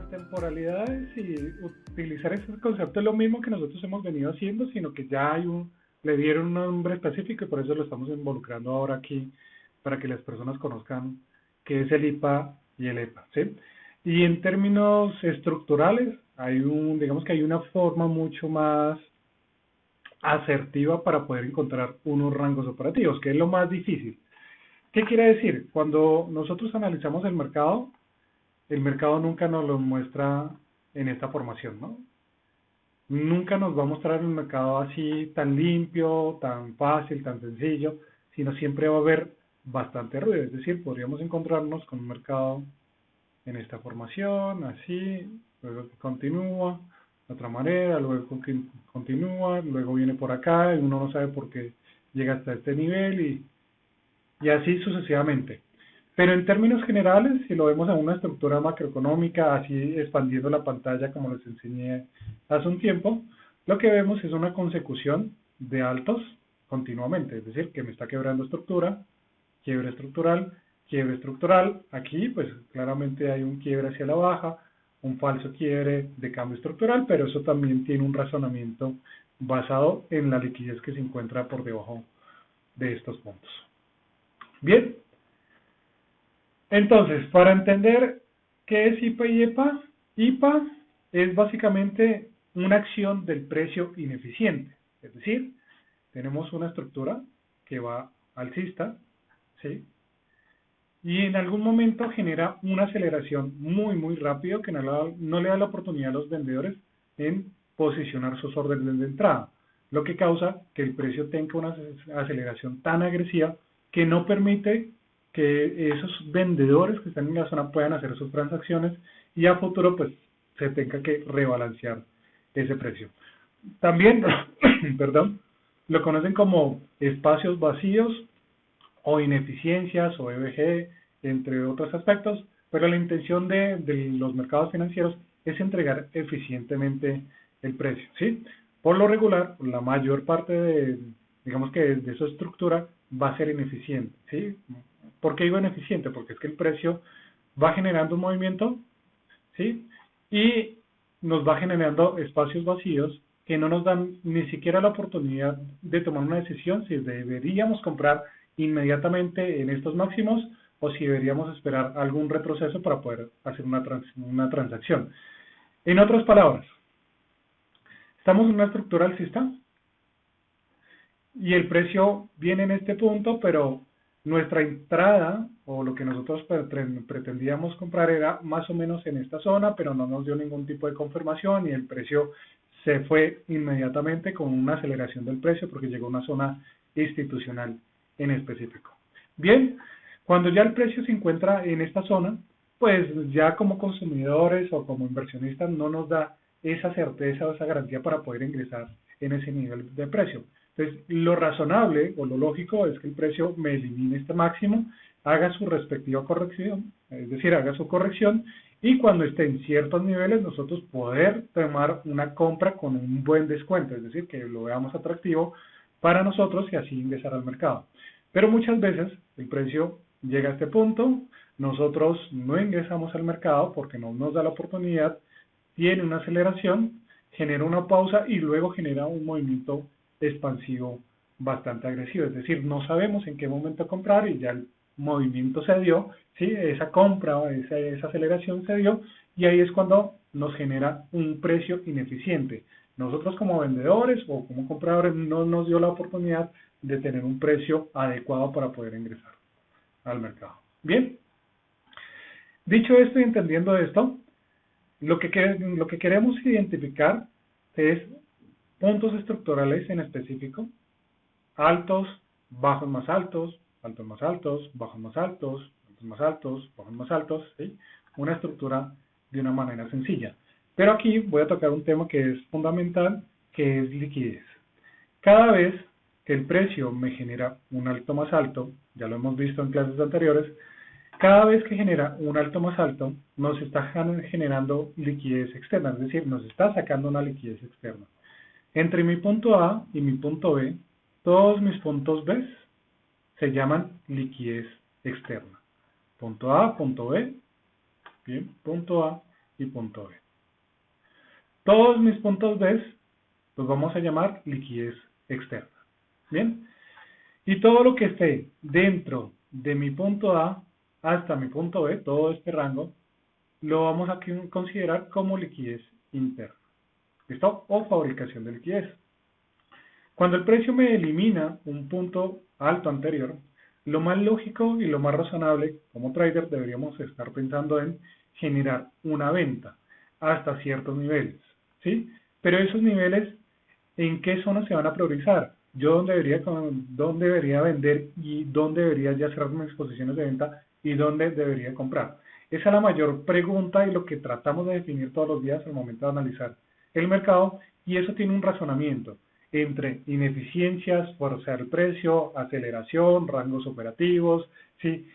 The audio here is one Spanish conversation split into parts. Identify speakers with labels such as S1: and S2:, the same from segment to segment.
S1: las temporalidades y utilizar ese concepto es lo mismo que nosotros hemos venido haciendo, sino que ya le dieron un nombre específico y por eso lo estamos involucrando ahora aquí para que las personas conozcan qué es el IPA y el EPA, ¿sí? Y en términos estructurales, digamos que hay una forma mucho más asertiva para poder encontrar unos rangos operativos, que es lo más difícil. ¿Qué quiere decir? Cuando nosotros analizamos el mercado nunca nos lo muestra en esta formación, ¿no? Nunca nos va a mostrar el mercado así tan limpio, tan fácil, tan sencillo, sino siempre va a haber bastante ruido. Es decir, podríamos encontrarnos con un mercado en esta formación, así, luego continúa, de otra manera, luego continúa, luego viene por acá, y uno no sabe por qué llega hasta este nivel y así sucesivamente. Pero en términos generales, si lo vemos en una estructura macroeconómica, así expandiendo la pantalla como les enseñé hace un tiempo, lo que vemos es una consecución de altos continuamente, es decir, que me está quebrando estructura, quiebre estructural. Aquí, pues claramente hay un quiebre hacia la baja, un falso quiebre de cambio estructural, pero eso también tiene un razonamiento basado en la liquidez que se encuentra por debajo de estos puntos. Bien, entonces, para entender qué es IPA y EPA, IPA es básicamente una acción del precio ineficiente. Es decir, tenemos una estructura que va alcista, ¿sí? Y en algún momento genera una aceleración muy rápido que no le da la oportunidad a los vendedores en posicionar sus órdenes de entrada, lo que causa que el precio tenga una aceleración tan agresiva que no permite que esos vendedores que están en la zona puedan hacer sus transacciones y a futuro pues se tenga que rebalancear ese precio. También, perdón, lo conocen como espacios vacíos o ineficiencias o EBG, entre otros aspectos, pero la intención de los mercados financieros es entregar eficientemente el precio, ¿sí? Por lo regular, la mayor parte digamos que de su estructura va a ser ineficiente, ¿sí? ¿Por qué digo ineficiente? Porque es que el precio va generando un movimiento, ¿sí? Y nos va generando espacios vacíos que no nos dan ni siquiera la oportunidad de tomar una decisión si deberíamos comprar inmediatamente en estos máximos o si deberíamos esperar algún retroceso para poder hacer una transacción. En otras palabras, estamos en una estructura alcista y el precio viene en este punto, pero nuestra entrada o lo que nosotros pretendíamos comprar era más o menos en esta zona, pero no nos dio ningún tipo de confirmación y el precio se fue inmediatamente con una aceleración del precio porque llegó a una zona institucional en específico. Bien, cuando ya el precio se encuentra en esta zona, pues ya como consumidores o como inversionistas no nos da esa certeza o esa garantía para poder ingresar en ese nivel de precio. Entonces, lo razonable o lo lógico es que el precio me elimine este máximo, haga su respectiva corrección, es decir, haga su corrección y cuando esté en ciertos niveles nosotros poder tomar una compra con un buen descuento, es decir, que lo veamos atractivo para nosotros y así ingresar al mercado. Pero muchas veces el precio llega a este punto, nosotros no ingresamos al mercado porque no nos da la oportunidad, tiene una aceleración, genera una pausa y luego genera un movimiento expansivo bastante agresivo, es decir, no sabemos en qué momento comprar y ya el movimiento se dio, ¿sí? Esa compra o esa aceleración se dio y ahí es cuando nos genera un precio ineficiente. Nosotros como vendedores o como compradores no nos dio la oportunidad de tener un precio adecuado para poder ingresar al mercado. Bien, dicho esto y entendiendo esto, lo que queremos identificar es puntos estructurales en específico, altos, bajos más altos, altos más altos, bajos más altos, altos más altos, bajos más altos, ¿sí? Una estructura de una manera sencilla. Pero aquí voy a tocar un tema que es fundamental, que es liquidez. Cada vez que el precio me genera un alto más alto, ya lo hemos visto en clases anteriores, cada vez que genera un alto más alto, nos está generando liquidez externa, es decir, nos está sacando una liquidez externa. Entre mi punto A y mi punto B, todos mis puntos B se llaman liquidez externa. Punto A, punto B, bien, punto A y punto B. Todos mis puntos B los vamos a llamar liquidez externa. Bien, y todo lo que esté dentro de mi punto A hasta mi punto B, todo este rango, lo vamos a considerar como liquidez interna. ¿Listo? O fabricación de liquidez. Cuando el precio me elimina un punto alto anterior, lo más lógico y lo más razonable como trader deberíamos estar pensando en generar una venta hasta ciertos niveles, ¿sí? Pero esos niveles, ¿en qué zona se van a priorizar? Yo dónde debería vender y dónde debería ya cerrar mis posiciones de venta y dónde debería comprar. Esa es la mayor pregunta y lo que tratamos de definir todos los días al momento de analizar el mercado, y eso tiene un razonamiento entre ineficiencias, forzar el precio, aceleración, rangos operativos, ¿sí?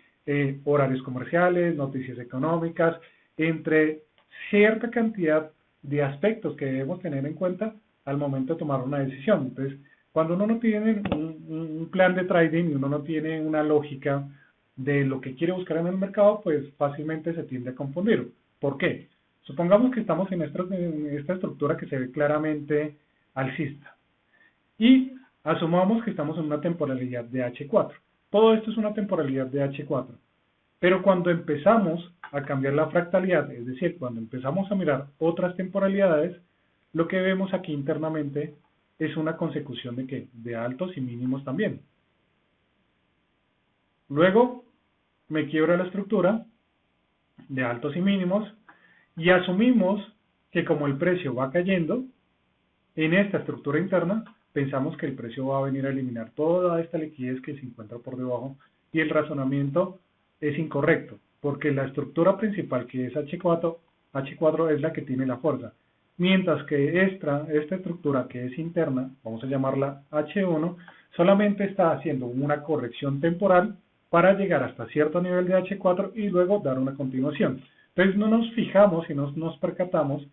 S1: Horarios comerciales, noticias económicas, entre cierta cantidad de aspectos que debemos tener en cuenta al momento de tomar una decisión. Entonces, cuando uno no tiene un plan de trading y uno no tiene una lógica de lo que quiere buscar en el mercado, pues fácilmente se tiende a confundir. ¿Por qué? Supongamos que estamos en esta estructura que se ve claramente alcista y asumamos que estamos en una temporalidad de H4. Todo esto es una temporalidad de H4. Pero cuando empezamos a cambiar la fractalidad, es decir, cuando empezamos a mirar otras temporalidades, lo que vemos aquí internamente es una consecución de ¿qué? De altos y mínimos también. Luego me quiebra la estructura de altos y mínimos y asumimos que como el precio va cayendo, en esta estructura interna pensamos que el precio va a venir a eliminar toda esta liquidez que se encuentra por debajo, y el razonamiento es incorrecto, porque la estructura principal, que es H4 es la que tiene la fuerza, mientras que esta estructura que es interna, vamos a llamarla H1, solamente está haciendo una corrección temporal para llegar hasta cierto nivel de H4 y luego dar una continuación. Entonces no nos fijamos y no nos percatamos,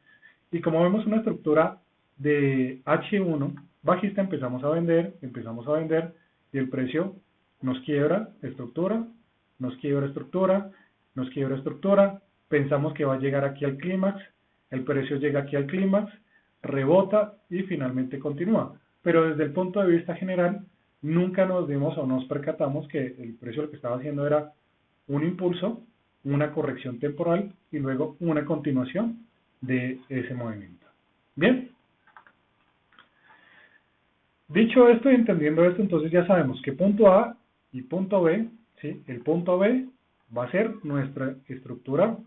S1: y como vemos una estructura de H1 bajista, empezamos a vender, y el precio nos quiebra estructura, nos quiebra estructura, nos quiebra estructura, pensamos que va a llegar aquí al clímax, el precio llega aquí al clímax, rebota y finalmente continúa. Pero desde el punto de vista general, nunca nos dimos o nos percatamos que el precio lo que estaba haciendo era un impulso, una corrección temporal y luego una continuación de ese movimiento. Bien. Dicho esto y entendiendo esto, entonces ya sabemos que punto A y punto B, ¿sí? El punto B va a ser nuestra estructura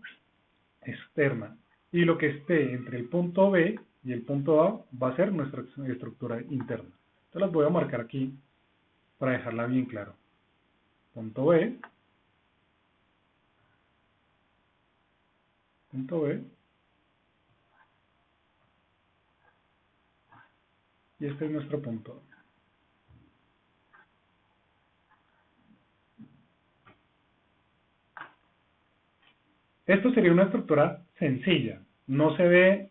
S1: externa, y lo que esté entre el punto B y el punto A va a ser nuestra estructura interna. Entonces las voy a marcar aquí para dejarla bien claro. Punto B, punto B, y este es nuestro punto A. Esto sería una estructura sencilla, no se ve,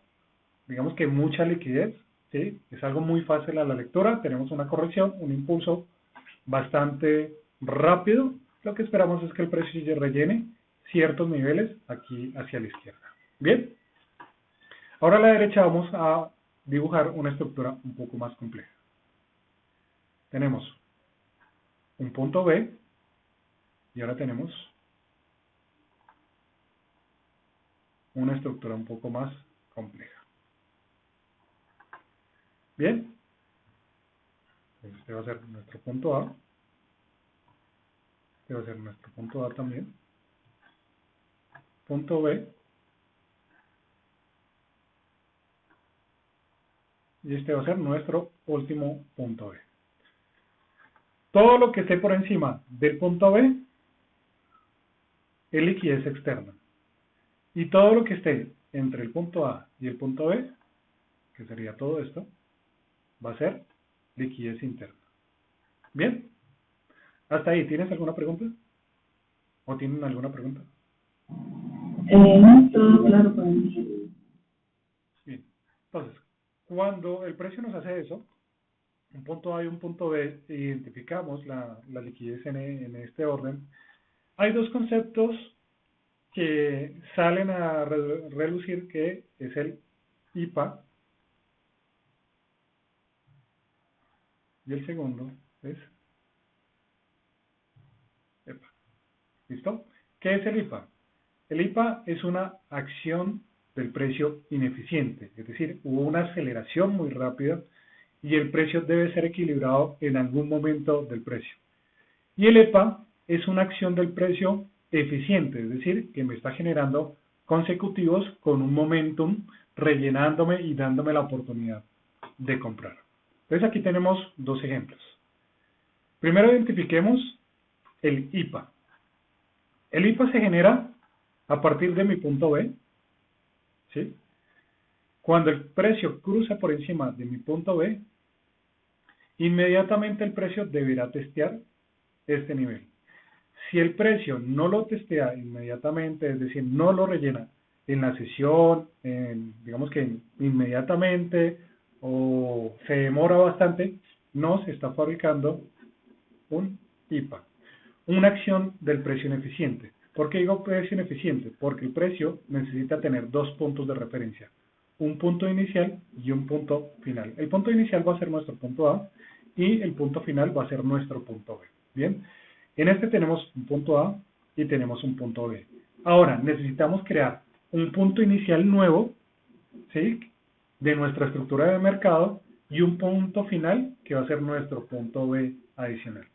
S1: digamos que mucha liquidez, ¿sí? Es algo muy fácil a la lectura, tenemos una corrección, un impulso bastante rápido. Lo que esperamos es que el precio rellene ciertos niveles aquí hacia la izquierda. Bien, ahora a la derecha vamos a dibujar una estructura un poco más compleja. Tenemos un punto B y ahora tenemos una estructura un poco más compleja. Bien, este va a ser nuestro punto A, este va a ser nuestro punto A también, punto B, y este va a ser nuestro último punto B. Todo lo que esté por encima del punto B es liquidez externa. Y todo lo que esté entre el punto A y el punto B, que sería todo esto, va a ser liquidez interna. Bien, hasta ahí. ¿Tienes alguna pregunta? ¿O tienen alguna pregunta?
S2: Todo claro para mí.
S1: Bien, entonces, cuando el precio nos hace eso, un punto A y un punto B, identificamos la liquidez en este orden. Hay dos conceptos que salen a relucir, que es el IPA, y el segundo es EPA. ¿Listo? ¿Qué es el IPA? El IPA es una acción del precio ineficiente, es decir, hubo una aceleración muy rápida y el precio debe ser equilibrado en algún momento del precio. Y el EPA es una acción del precio eficiente, es decir, que me está generando consecutivos con un momentum, rellenándome y dándome la oportunidad de comprar. Entonces aquí tenemos dos ejemplos. Primero identifiquemos el IPA. El IPA se genera a partir de mi punto B, ¿sí? Cuando el precio cruza por encima de mi punto B, inmediatamente el precio deberá testear este nivel. Si el precio no lo testea inmediatamente, es decir, no lo rellena en la sesión, digamos que inmediatamente, o se demora bastante, no se está fabricando un IPA, una acción del precio ineficiente. ¿Por qué digo precio ineficiente? Porque el precio necesita tener dos puntos de referencia, un punto inicial y un punto final. El punto inicial va a ser nuestro punto A y el punto final va a ser nuestro punto B. Bien, en este tenemos un punto A y tenemos un punto B. Ahora, necesitamos crear un punto inicial nuevo, ¿sí?, de nuestra estructura de mercado y un punto final que va a ser nuestro punto B adicional.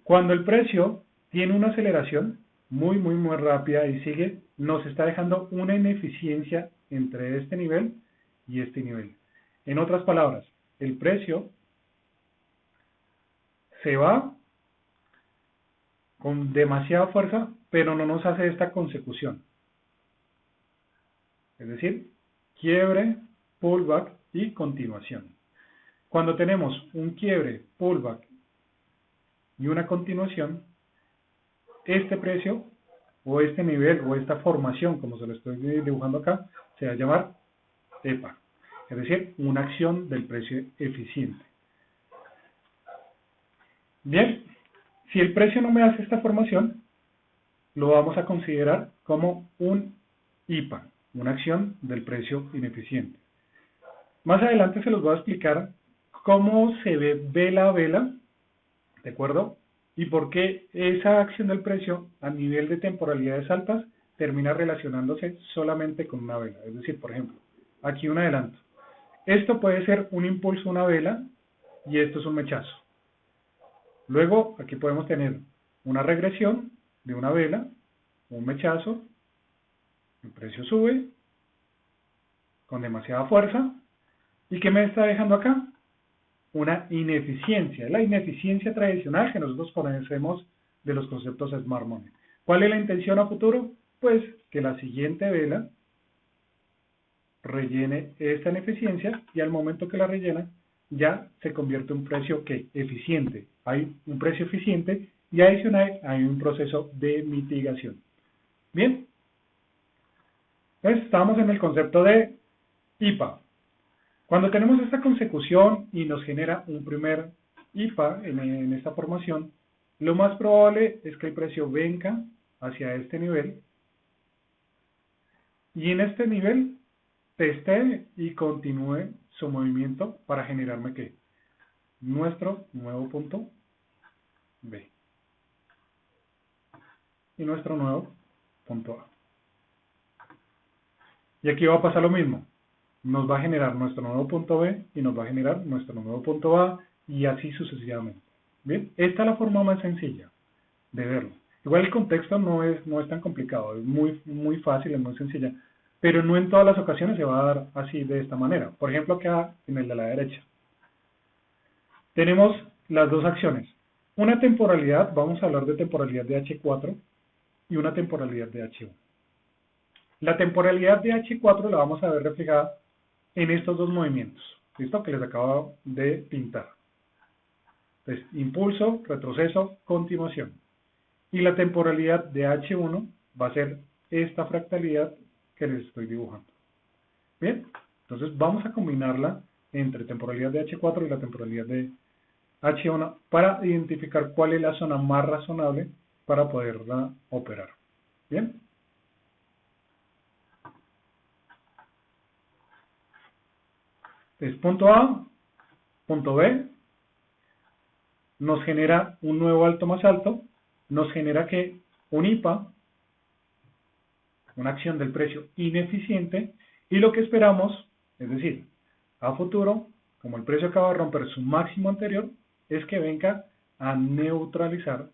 S1: Cuando el precio tiene una aceleración muy rápida y sigue, nos está dejando una ineficiencia entre este nivel y este nivel. En otras palabras, el precio se va con demasiada fuerza, pero no nos hace esta consecución. Es decir, quiebre, pullback y continuación. Cuando tenemos un quiebre, pullback y una continuación, este precio o este nivel o esta formación, como se lo estoy dibujando acá, se va a llamar EPA, es decir, una acción del precio eficiente. Bien, si el precio no me hace esta formación, lo vamos a considerar como un IPA, una acción del precio ineficiente. Más adelante se los voy a explicar cómo se ve vela a vela, ¿de acuerdo? Y por qué esa acción del precio a nivel de temporalidades altas termina relacionándose solamente con una vela. Es decir, por ejemplo, aquí un adelanto. Esto puede ser un impulso, una vela, y esto es un mechazo. Luego, aquí podemos tener una regresión de una vela, un mechazo, el precio sube con demasiada fuerza. ¿Y qué me está dejando acá? Una ineficiencia, la ineficiencia tradicional que nosotros conocemos de los conceptos Smart Money. ¿Cuál es la intención a futuro? Pues que la siguiente vela rellene esta ineficiencia y al momento que la rellena ya se convierte en un precio que eficiente. Hay un precio eficiente y adicional hay un proceso de mitigación. Bien, entonces estamos en el concepto de IPA. Cuando tenemos esta consecución y nos genera un primer IPA en esta formación, lo más probable es que el precio venga hacia este nivel y en este nivel testee y continúe su movimiento para generarme ¿qué? Nuestro nuevo punto B y nuestro nuevo punto A. Y aquí va a pasar lo mismo. Nos va a generar nuestro nuevo punto B y nos va a generar nuestro nuevo punto A y así sucesivamente. Bien, esta es la forma más sencilla de verlo. Igual el contexto no es tan complicado, es muy fácil, es muy sencilla, pero no en todas las ocasiones se va a dar así de esta manera. Por ejemplo, acá en el de la derecha. Tenemos las dos acciones. Una temporalidad, vamos a hablar de temporalidad de H4 y una temporalidad de H1. La temporalidad de H4 la vamos a ver reflejada en estos dos movimientos, ¿listo? Que les acabo de pintar. Entonces, impulso, retroceso, continuación. Y la temporalidad de H1 va a ser esta fractalidad que les estoy dibujando. Bien, entonces vamos a combinarla entre temporalidad de H4 y la temporalidad de H1 para identificar cuál es la zona más razonable para poderla operar. Bien, Entonces, punto A, punto B, nos genera un nuevo alto más alto, nos genera que un IPA, una acción del precio ineficiente, y lo que esperamos, es decir, a futuro, como el precio acaba de romper su máximo anterior, es que venga a neutralizar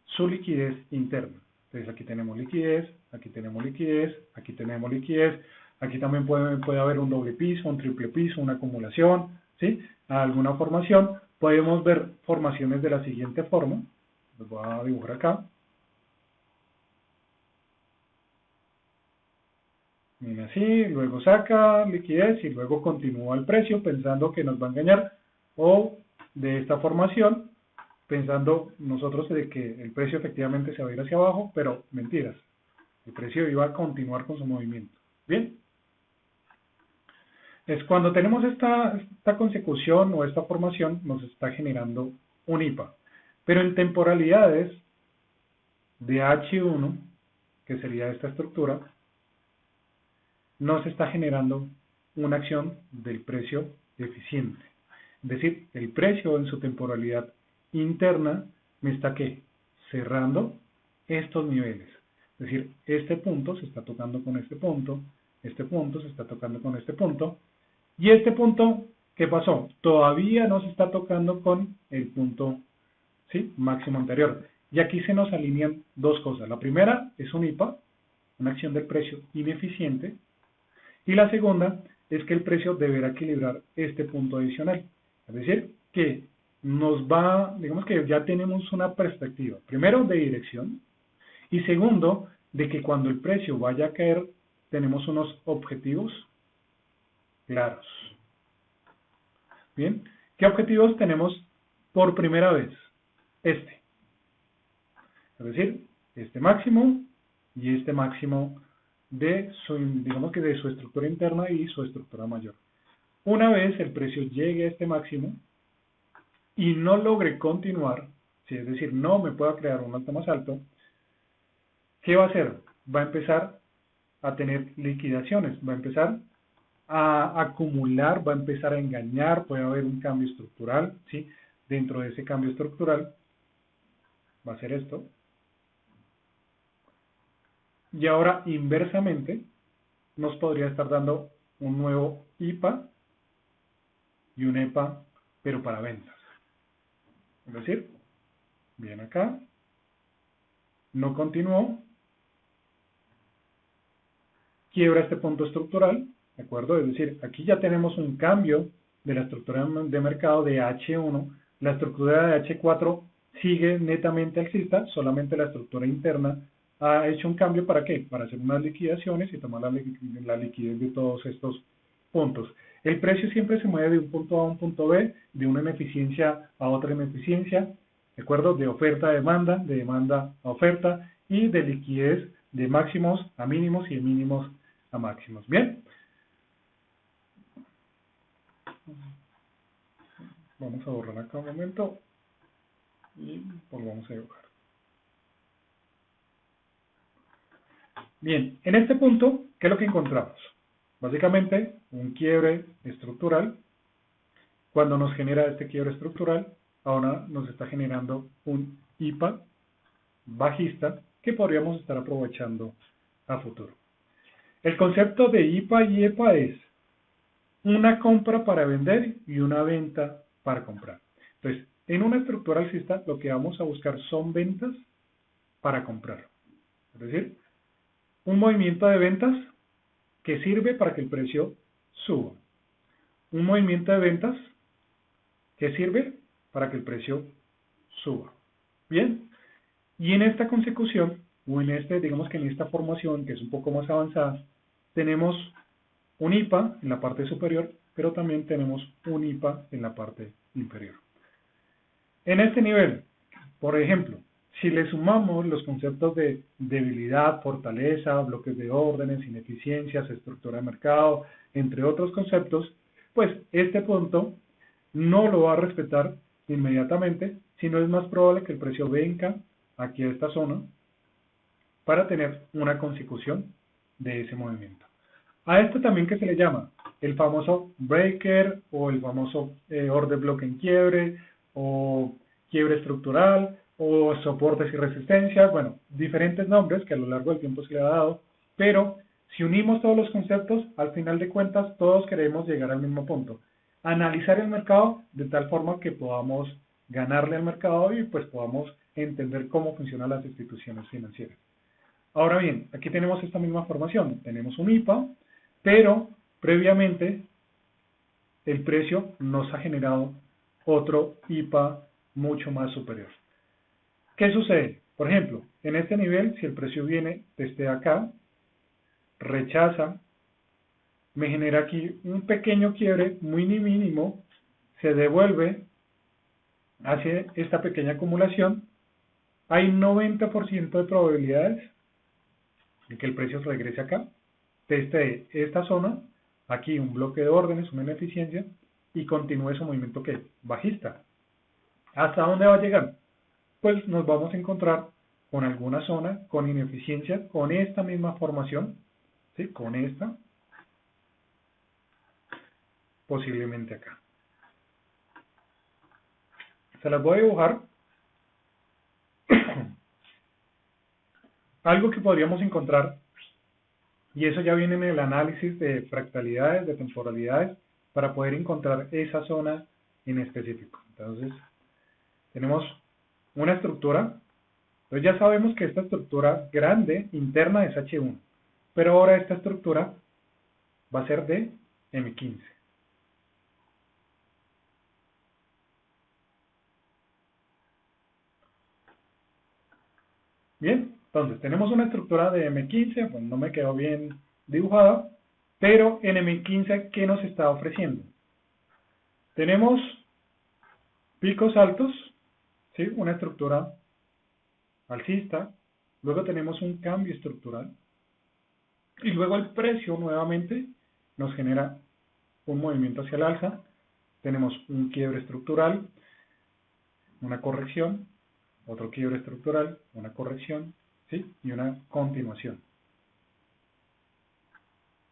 S1: su liquidez interna. Entonces aquí tenemos liquidez, aquí tenemos liquidez, aquí tenemos liquidez, aquí también puede haber un doble piso, un triple piso, una acumulación, ¿sí? Alguna formación. Podemos ver formaciones de la siguiente forma. Los voy a dibujar acá. Viene así, luego saca liquidez y luego continúa el precio pensando que nos va a engañar, o de esta formación pensando nosotros de que el precio efectivamente se va a ir hacia abajo, pero mentiras, el precio iba a continuar con su movimiento. Bien, es cuando tenemos esta consecución o esta formación, nos está generando un IPA, pero en temporalidades de H1, que sería esta estructura, nos está generando una acción del precio eficiente. Es decir, el precio en su temporalidad interna me está ¿qué? Cerrando estos niveles. Es decir, este punto se está tocando con este punto se está tocando con este punto, y este punto, ¿qué pasó? Todavía no se está tocando con el punto, ¿sí?, máximo anterior. Y aquí se nos alinean dos cosas. La primera es un IPA, una acción del precio ineficiente, y la segunda es que el precio deberá equilibrar este punto adicional. Es decir, que nos va, digamos que ya tenemos una perspectiva, primero de dirección, y segundo, de que cuando el precio vaya a caer, tenemos unos objetivos claros. Bien, ¿qué objetivos tenemos por primera vez? Este. Es decir, este máximo y este máximo de su, digamos que de su estructura interna y su estructura mayor. Una vez el precio llegue a este máximo y no logre continuar, ¿sí?, es decir, no me pueda crear un alto más alto, ¿qué va a hacer? Va a empezar a tener liquidaciones, va a empezar a acumular, va a empezar a engañar, puede haber un cambio estructural, ¿sí? Dentro de ese cambio estructural va a ser esto. Y ahora, inversamente, nos podría estar dando un nuevo IPA y un EPA, pero para ventas. Es decir, viene acá, no continuó, quiebra este punto estructural, ¿de acuerdo? Es decir, aquí ya tenemos un cambio de la estructura de mercado de H1, la estructura de H4 sigue netamente alcista, solamente la estructura interna ha hecho un cambio. ¿Para qué? Para hacer unas liquidaciones y tomar la liquidez de todos estos puntos. El precio siempre se mueve de un punto A a un punto B, de una ineficiencia a otra ineficiencia, ¿de acuerdo? De oferta a demanda, de demanda a oferta, y de liquidez de máximos a mínimos y de mínimos a máximos. Bien. Vamos a borrar acá un momento y volvamos a dibujar. Bien, en este punto, ¿qué es lo que encontramos? Básicamente, un quiebre estructural. Cuando nos genera este quiebre estructural, ahora nos está generando un IPA bajista que podríamos estar aprovechando a futuro. El concepto de IPA y EPA es una compra para vender y una venta para comprar. Entonces, en una estructura alcista, lo que vamos a buscar son ventas para comprar. Es decir, un movimiento de ventas que sirve para que el precio suba. Un movimiento de ventas que sirve para que el precio suba. Bien, y en esta consecución, o en digamos que en esta formación, que es un poco más avanzada, tenemos un IPA en la parte superior, pero también tenemos un IPA en la parte inferior. En este nivel, por ejemplo, si le sumamos los conceptos de debilidad, fortaleza, bloques de órdenes, ineficiencias, estructura de mercado, entre otros conceptos, pues este punto no lo va a respetar inmediatamente, sino es más probable que el precio venga aquí a esta zona para tener una consecución de ese movimiento. A esto también, ¿qué se le llama? el famoso breaker o el famoso order block en quiebre o quiebre estructural o soportes y resistencias, bueno, diferentes nombres que a lo largo del tiempo se le ha dado, pero si unimos todos los conceptos, al final de cuentas todos queremos llegar al mismo punto, analizar el mercado de tal forma que podamos ganarle al mercado y pues podamos entender cómo funcionan las instituciones financieras. Ahora bien, aquí tenemos esta misma formación, tenemos un IPA, pero previamente el precio nos ha generado otro IPA mucho más superior. ¿Qué sucede? Por ejemplo, en este nivel, si el precio viene desde acá, rechaza, me genera aquí un pequeño quiebre muy mínimo, se devuelve, hace esta pequeña acumulación, hay un 90% de probabilidades de que el precio regrese acá, desde esta zona, aquí un bloque de órdenes, una ineficiencia, y continúe su movimiento que bajista. ¿Hasta dónde va a llegar? Pues nos vamos a encontrar con alguna zona con ineficiencia, con esta misma formación, ¿sí? Con esta, posiblemente acá. Se las voy a dibujar. Algo que podríamos encontrar, y eso ya viene en el análisis de fractalidades, de temporalidades, para poder encontrar esa zona en específico. Entonces, tenemos una estructura. Entonces ya sabemos que esta estructura grande interna es H1, pero ahora esta estructura va a ser de M15. Bien, entonces tenemos una estructura de M15, pues no me quedó bien dibujada, pero en M15, ¿qué nos está ofreciendo? Tenemos picos altos, ¿sí? Una estructura alcista, luego tenemos un cambio estructural, y luego el precio nuevamente nos genera un movimiento hacia el alza, tenemos un quiebre estructural, una corrección, otro quiebre estructural, una corrección, ¿sí? Y una continuación.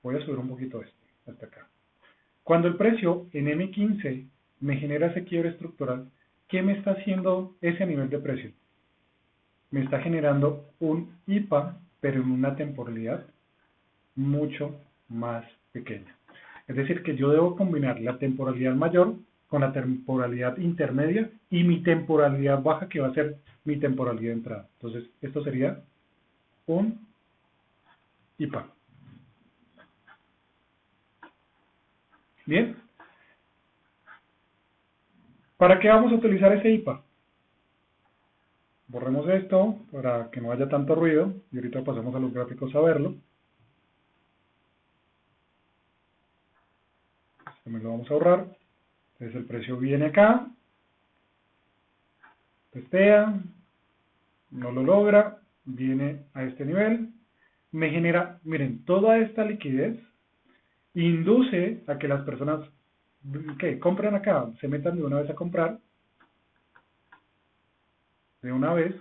S1: Voy a subir un poquito esto, hasta acá. Cuando el precio en M15 me genera ese quiebre estructural, ¿qué me está haciendo ese nivel de precio? Me está generando un IPA, pero en una temporalidad mucho más pequeña. Es decir, que yo debo combinar la temporalidad mayor con la temporalidad intermedia y mi temporalidad baja, que va a ser mi temporalidad de entrada. Entonces, esto sería un IPA. Bien. ¿Para qué vamos a utilizar ese IPA? Borremos esto para que no haya tanto ruido y ahorita pasamos a los gráficos a verlo. También lo vamos a ahorrar. Entonces el precio viene acá, testea, no lo logra, viene a este nivel, me genera, miren, toda esta liquidez induce a que las personas que compren acá, se metan de una vez a comprar, de una vez,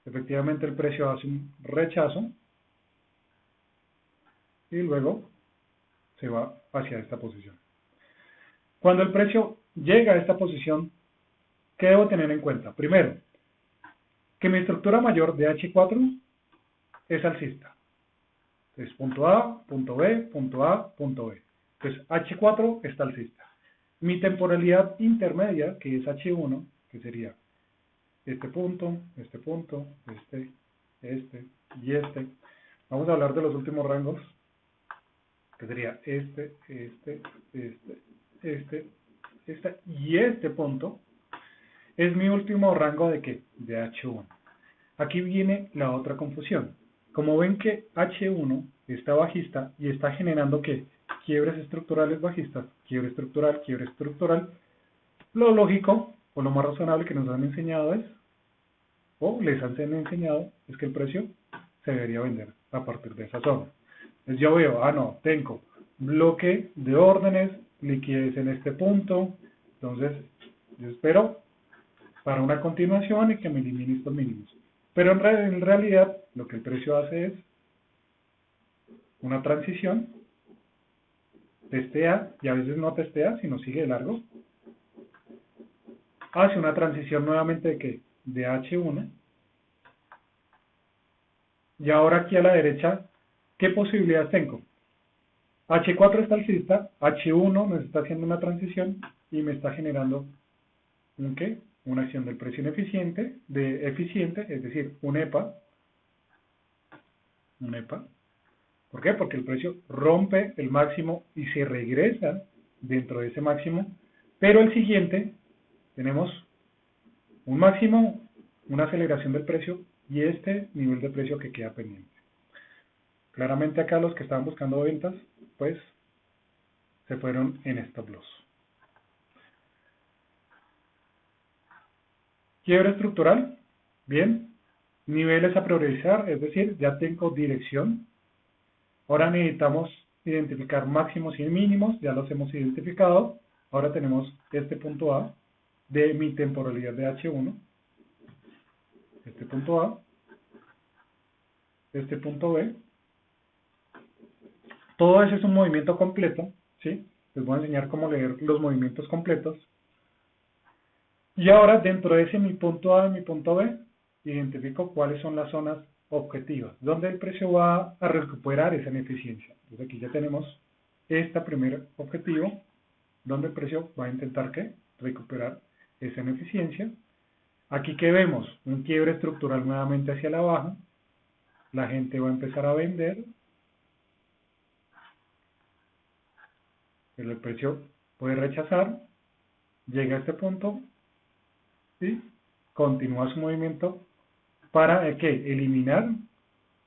S1: efectivamente el precio hace un rechazo y luego se va hacia esta posición. Cuando el precio llega a esta posición, ¿qué debo tener en cuenta? Primero, que mi estructura mayor de H4 es alcista. Entonces, punto A, punto B, punto A, punto B. Entonces, H4 está alcista. Mi temporalidad intermedia, que es H1, que sería este punto, este y este. Vamos a hablar de los últimos rangos, que sería este y este punto. Es mi último rango de ¿qué? De H1. Aquí viene la otra confusión. Como ven que H1 está bajista y está generando ¿qué? Quiebres estructurales bajistas, quiebre estructural, lo lógico o lo más razonable que nos han enseñado es, o les han enseñado, es que el precio se debería vender a partir de esa zona. Entonces yo veo, no, tengo bloque de órdenes, liquidez en este punto, entonces yo espero para una continuación y que me elimine estos mínimos. Pero en realidad lo que el precio hace es una transición testea y a veces no testea, sino sigue de largo, hace una transición nuevamente de ¿qué? De H1, y ahora aquí a la derecha, ¿qué posibilidades tengo? H4 está alcista, H1 me está haciendo una transición y me está generando ¿un qué? Una acción del precio ineficiente, de eficiente, es decir, un EPA. Un EPA. ¿Por qué? Porque el precio rompe el máximo y se regresa dentro de ese máximo, pero el siguiente tenemos un máximo, una aceleración del precio y este nivel de precio que queda pendiente. Claramente acá los que estaban buscando ventas, pues se fueron en stop loss. Quiebre estructural, bien. Niveles a priorizar, es decir, ya tengo dirección. Ahora necesitamos identificar máximos y mínimos, ya los hemos identificado. Ahora tenemos este punto A de mi temporalidad de H1, este punto A, este punto B. Todo eso es un movimiento completo, ¿sí? Les voy a enseñar cómo leer los movimientos completos. Y ahora dentro de ese mi punto A y mi punto B, identifico cuáles son las zonas objetivas, donde el precio va a recuperar esa ineficiencia. Entonces aquí ya tenemos este primer objetivo, donde el precio va a intentar ¿qué? Recuperar esa ineficiencia. Aquí que vemos un quiebre estructural nuevamente hacia la baja, la gente va a empezar a vender, pero el precio puede rechazar, llega a este punto y continúa su movimiento para ¿qué? Eliminar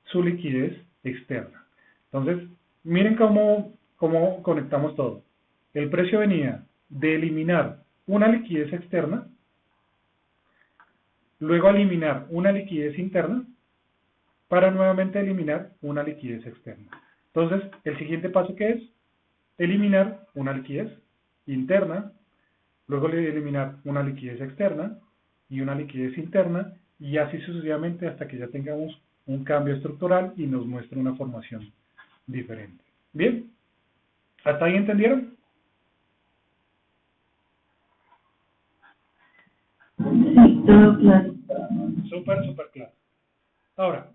S1: su liquidez externa. Entonces, miren cómo conectamos todo. El precio venía de eliminar una liquidez externa, luego eliminar una liquidez interna, para nuevamente eliminar una liquidez externa. Entonces, el siguiente paso que es eliminar una liquidez interna, luego eliminar una liquidez externa y una liquidez interna, y así sucesivamente hasta que ya tengamos un cambio estructural y nos muestre una formación diferente. ¿Bien? ¿Hasta ahí entendieron?
S2: Sí, todo claro.
S1: Súper claro. Ahora,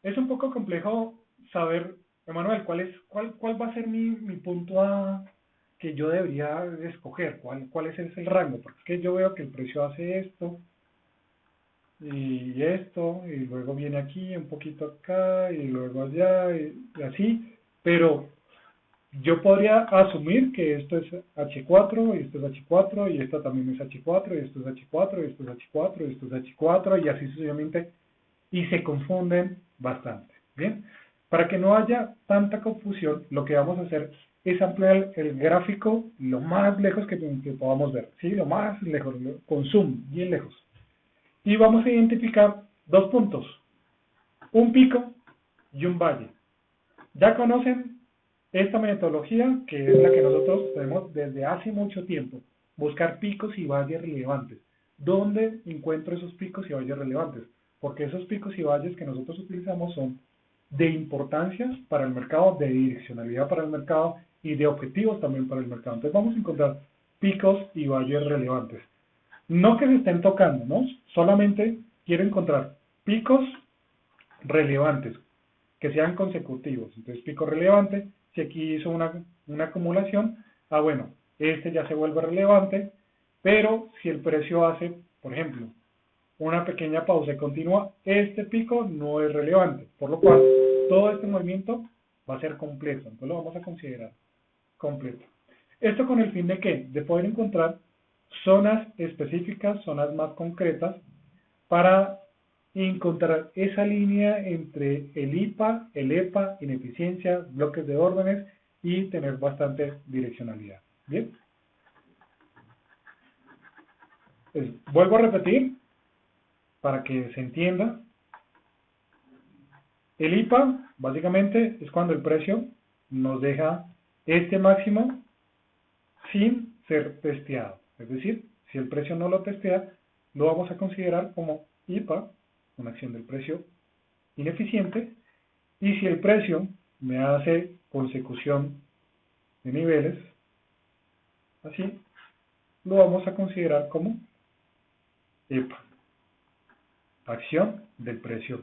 S1: es un poco complejo saber, Emanuel, cuál va a ser mi punto A que yo debería escoger, cuál es el rango, porque es que yo veo que el precio hace esto, y luego viene aquí, un poquito acá, y luego allá, y así, pero yo podría asumir que esto es H4, y esto es H4, y esto también es H4, y esto es H4, y esto es H4, y esto es H4, y así sucesivamente, y se confunden bastante, ¿bien? Para que no haya tanta confusión, lo que vamos a hacer es ampliar el gráfico lo más lejos que podamos ver, ¿sí? Lo más lejos, con zoom, bien lejos. Y vamos a identificar dos puntos, un pico y un valle. Ya conocen esta metodología, que es la que nosotros tenemos desde hace mucho tiempo, buscar picos y valles relevantes. ¿Dónde encuentro esos picos y valles relevantes? Porque esos picos y valles que nosotros utilizamos son de importancia para el mercado, de direccionalidad para el mercado y de objetivos también para el mercado. Entonces vamos a encontrar picos y valles relevantes. No que se estén tocando, ¿no? Solamente quiero encontrar picos relevantes, que sean consecutivos. Entonces, pico relevante, si aquí hizo una acumulación, bueno, este ya se vuelve relevante, pero si el precio hace, por ejemplo, una pequeña pausa y continúa, este pico no es relevante, por lo cual todo este movimiento va a ser completo, entonces lo vamos a considerar completo. Esto con el fin de ¿qué? De poder encontrar zonas específicas, zonas más concretas, para encontrar esa línea entre el IPA, el EPA, ineficiencia, bloques de órdenes y tener bastante direccionalidad. Bien. Pues, vuelvo a repetir para que se entienda. El IPA básicamente es cuando el precio nos deja este máximo sin ser testeado. Es decir, si el precio no lo testea, lo vamos a considerar como IPA, una acción del precio ineficiente, y si el precio me hace consecución de niveles, así, lo vamos a considerar como EPA, acción del precio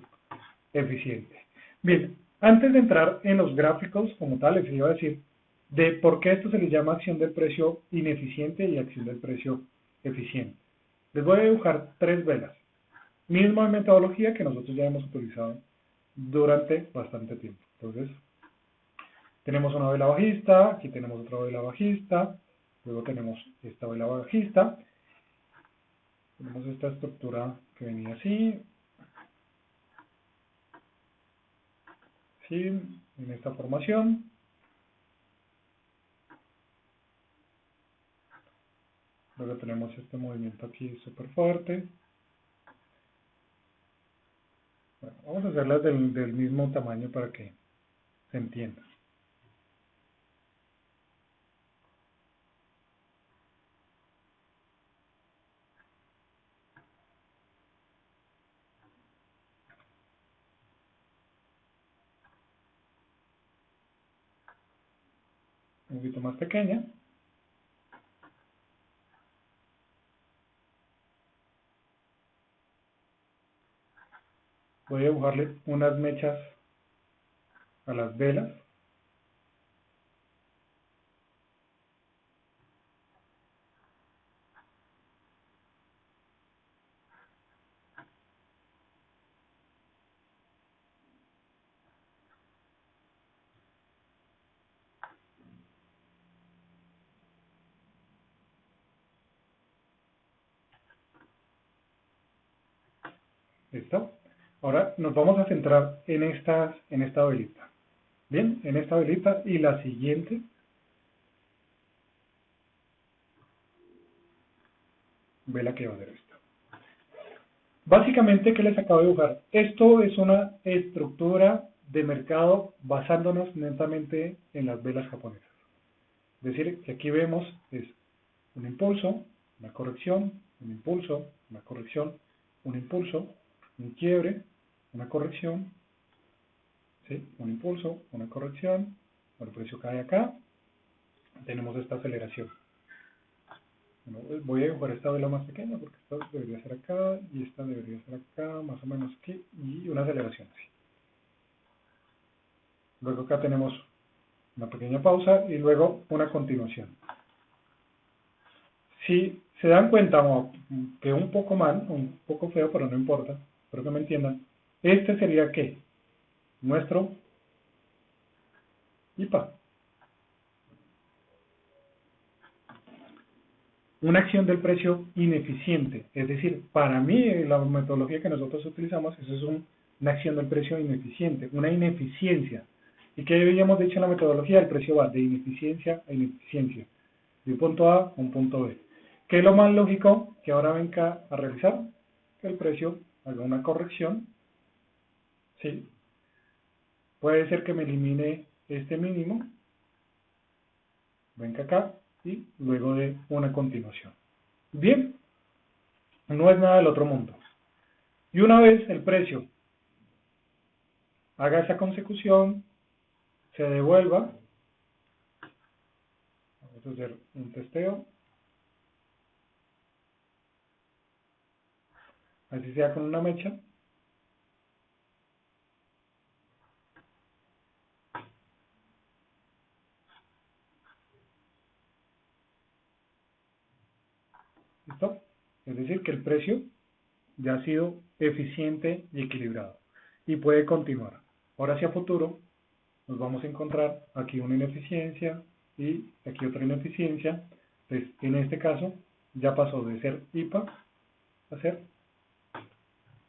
S1: eficiente. Bien, antes de entrar en los gráficos como tal, les iba a decir de por qué esto se le llama acción del precio ineficiente y acción del precio eficiente. Les voy a dibujar tres velas, misma metodología que nosotros ya hemos utilizado durante bastante tiempo. Entonces, tenemos una vela bajista, aquí tenemos otra vela bajista, luego tenemos esta vela bajista, tenemos esta estructura que venía así, ¿sí? En esta formación. Luego tenemos este movimiento aquí súper fuerte. Bueno, vamos a hacerlas del mismo tamaño para que se entienda. Un poquito más pequeña. Voy a dibujarle unas mechas a las velas. ¿Listo? Ahora nos vamos a centrar en esta velita. Bien, en esta velita y la siguiente. Vela que va a ser esta. Básicamente, ¿qué les acabo de dibujar? Esto es una estructura de mercado basándonos netamente en las velas japonesas. Es decir, que aquí vemos es un impulso, una corrección, un impulso, una corrección, un impulso, un quiebre, una corrección, ¿sí? Un impulso, una corrección, el precio cae acá, tenemos esta aceleración. Bueno, voy a dibujar esta vela más pequeña porque esta debería ser acá y esta debería ser acá, más o menos aquí, y una aceleración así. Luego acá tenemos una pequeña pausa y luego una continuación. Si se dan cuenta, que un poco mal, un poco feo, pero no importa, espero que me entiendan, este sería ¿qué? Nuestro IPA. Una acción del precio ineficiente, es decir, para mí, la metodología que nosotros utilizamos, eso es una acción del precio ineficiente, una ineficiencia. ¿Y qué habíamos dicho en la metodología? El precio va de ineficiencia a ineficiencia, de un punto A a un punto B. ¿Qué es lo más lógico que ahora venga a realizar? Que el precio haga una corrección, ¿sí? Puede ser que me elimine este mínimo, venga acá, y luego de una continuación. Bien, no es nada del otro mundo. Y una vez el precio haga esa consecución, se devuelva, vamos a hacer un testeo, así sea con una mecha, ¿listo? Es decir, que el precio ya ha sido eficiente y equilibrado y puede continuar. Ahora hacia futuro nos vamos a encontrar aquí una ineficiencia y aquí otra ineficiencia. Entonces, en este caso ya pasó de ser IPA a ser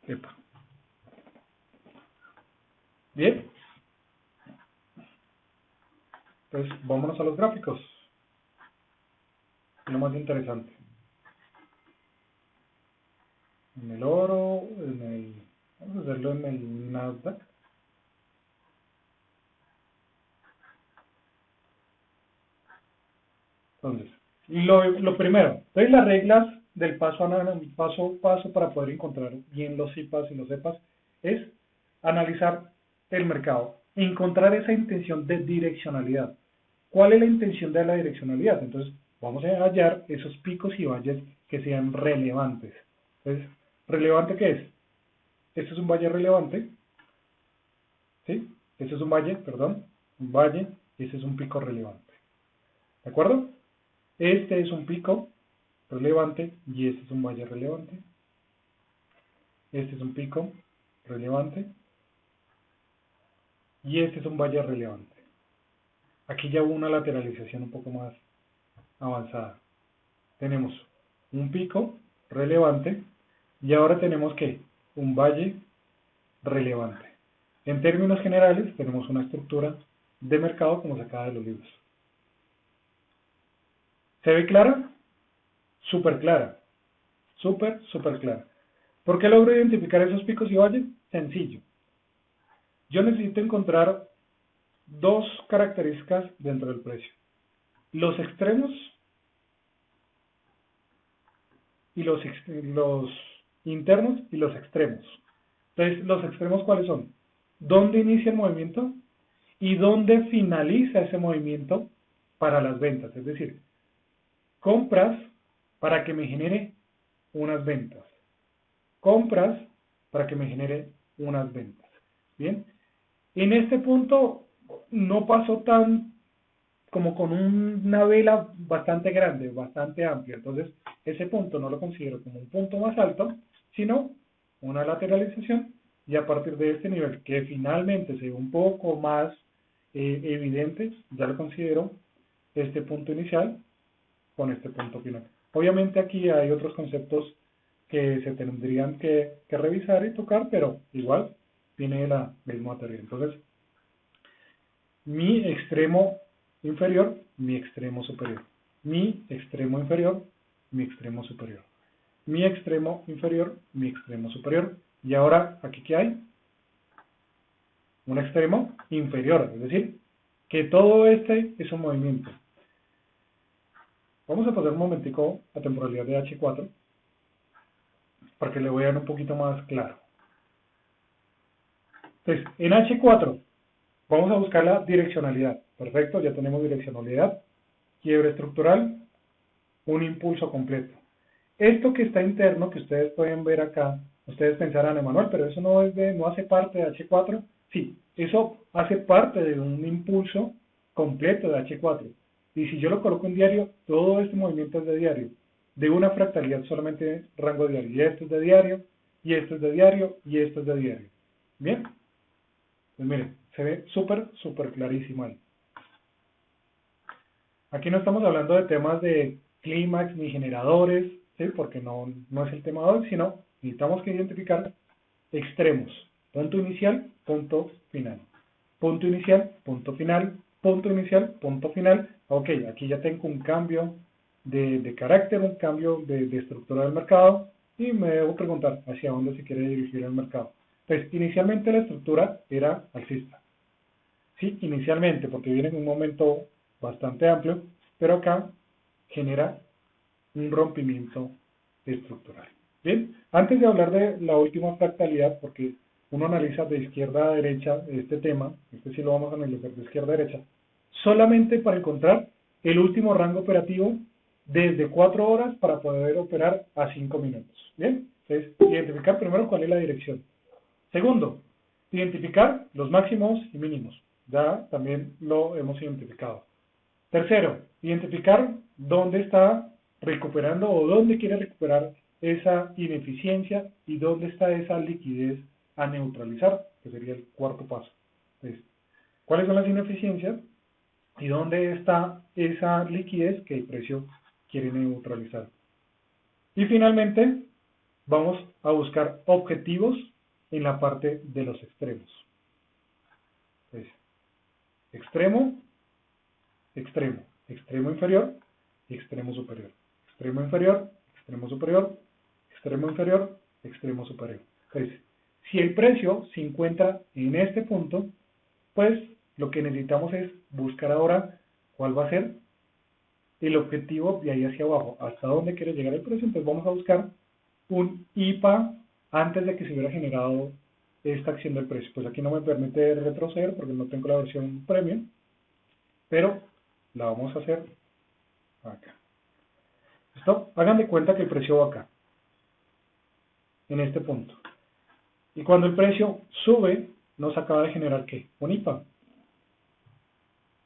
S1: EPA. Bien, entonces vámonos a los gráficos, lo más interesante. En el oro, vamos a hacerlo en el Nasdaq. Entonces, lo primero, entonces las reglas del paso a paso para poder encontrar bien los IPAs y los EPAs es analizar el mercado, encontrar esa intención de direccionalidad. ¿cuál es la intención de la direccionalidad? Entonces, vamos a hallar esos picos y valles que sean relevantes. Entonces, ¿relevante qué es? Este es un valle relevante, ¿sí? Este es un valle, perdón, un valle, y este es un pico relevante. ¿De acuerdo? Este es un pico relevante y este es un valle relevante. Este es un pico relevante y este es un valle relevante. Aquí ya hubo una lateralización un poco más avanzada. Tenemos un pico relevante y ahora tenemos ¿qué? Un valle relevante. En términos generales tenemos una estructura de mercado como sacada de los libros. ¿Se ve clara? Súper clara. Súper clara. ¿Por qué logro identificar esos picos y valles? Sencillo. Yo necesito encontrar dos características dentro del precio. Los extremos y los internos y los extremos. Entonces, ¿los extremos cuáles son? ¿Dónde inicia el movimiento? Y dónde finaliza ese movimiento para las ventas. Es decir, compras para que me genere unas ventas. Compras para que me genere unas ventas. Bien, en este punto no pasó tan como con una vela bastante grande, bastante amplia. Entonces, ese punto no lo considero como un punto más alto, sino una lateralización. Y a partir de este nivel, que finalmente se ve un poco más evidente, ya lo considero este punto inicial con este punto final. Obviamente aquí hay otros conceptos que se tendrían que revisar y tocar, pero igual viene de la misma teoría. Entonces, mi extremo inferior, mi extremo superior. Mi extremo inferior, mi extremo superior. Mi extremo inferior, mi extremo superior. Y ahora, ¿aquí qué hay? Un extremo inferior, es decir, que todo este es un movimiento. Vamos a pasar un momentico a temporalidad de H4 para que le vean un poquito más claro. Entonces, en H4 vamos a buscar la direccionalidad. Perfecto, ya tenemos direccionalidad, quiebre estructural, un impulso completo. Esto que está interno, que ustedes pueden ver acá, ustedes pensarán, Emanuel, pero eso no hace parte de H4. Sí, eso hace parte de un impulso completo de H4. Y si yo lo coloco en diario, todo este movimiento es de diario, de una fractalidad solamente rango diario. Y esto es de diario, y esto es de diario, y esto es de diario. Bien, pues miren, se ve súper clarísimo ahí. Aquí no estamos hablando de temas de clímax ni generadores, ¿sí? Porque no es el tema de hoy, sino necesitamos que identificar extremos. Punto inicial, punto final. Punto inicial, punto final. Punto inicial, punto final. Ok, aquí ya tengo un cambio de carácter, un cambio de estructura del mercado y me debo preguntar hacia dónde se quiere dirigir el mercado. Entonces, inicialmente la estructura era alcista. Sí, inicialmente, porque viene en un momento bastante amplio, pero acá genera un rompimiento estructural. Bien, antes de hablar de la última fractalidad, porque uno analiza de izquierda a derecha este tema, este sí lo vamos a analizar de izquierda a derecha, solamente para encontrar el último rango operativo desde 4 horas para poder operar a 5 minutos. Bien, entonces identificar primero cuál es la dirección. Segundo, identificar los máximos y mínimos. Ya también lo hemos identificado. Tercero, identificar dónde está recuperando o dónde quiere recuperar esa ineficiencia y dónde está esa liquidez a neutralizar, que sería el cuarto paso. Entonces, ¿cuáles son las ineficiencias y dónde está esa liquidez que el precio quiere neutralizar? Y finalmente, vamos a buscar objetivos en la parte de los extremos. Entonces, extremo, extremo, extremo inferior y extremo superior. Extremo inferior, extremo superior, extremo inferior, extremo superior. Entonces, si el precio se encuentra en este punto, pues lo que necesitamos es buscar ahora cuál va a ser el objetivo de ahí hacia abajo, hasta dónde quiere llegar el precio. Entonces vamos a buscar un IPA antes de que se hubiera generado esta acción del precio. Pues aquí no me permite retroceder porque no tengo la versión premium, pero la vamos a hacer acá. ¿Listo? Hagan de cuenta que el precio va acá, en este punto. Y cuando el precio sube, nos acaba de generar ¿qué? Un IPA,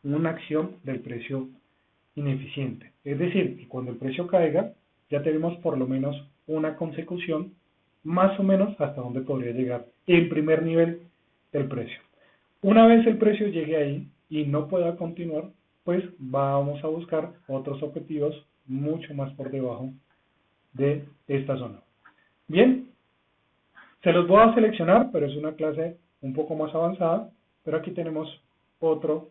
S1: una acción del precio ineficiente. Es decir, que cuando el precio caiga, ya tenemos por lo menos una consecución, más o menos hasta donde podría llegar el primer nivel del precio. Una vez el precio llegue ahí y no pueda continuar, pues vamos a buscar otros objetivos mucho más por debajo de esta zona. Bien, se los voy a seleccionar, pero es una clase un poco más avanzada, pero aquí tenemos otro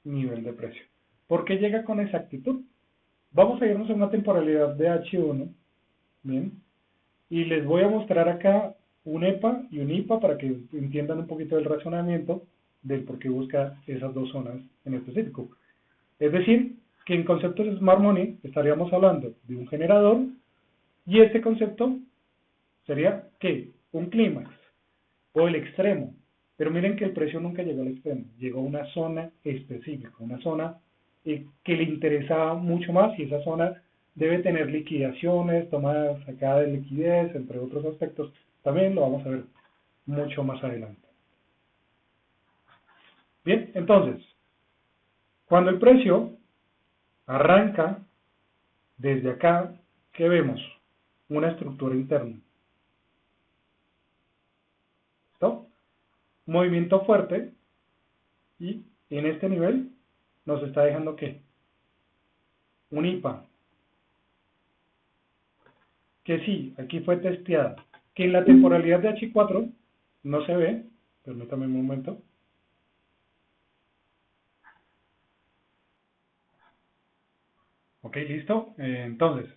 S1: nivel de precio. ¿Por qué llega con exactitud? Vamos a irnos a una temporalidad de H1, bien, y les voy a mostrar acá un EPA y un IPA para que entiendan un poquito el razonamiento del por qué busca esas dos zonas en específico. Es decir, que en conceptos de Smart Money estaríamos hablando de un generador y este concepto sería ¿qué? Un clímax o el extremo. Pero miren que el precio nunca llegó al extremo, llegó a una zona específica, una zona que le interesaba mucho más y esa zona debe tener liquidaciones, tomadas acá de liquidez, entre otros aspectos. También lo vamos a ver mucho más adelante. Bien, entonces, cuando el precio arranca desde acá, ¿qué vemos? Una estructura interna. ¿Listo? Movimiento fuerte y en este nivel nos está dejando ¿qué? Un IPA. Que sí, aquí fue testeada. Que en la temporalidad de H4 no se ve. Permítame un momento. Ok, listo. Entonces,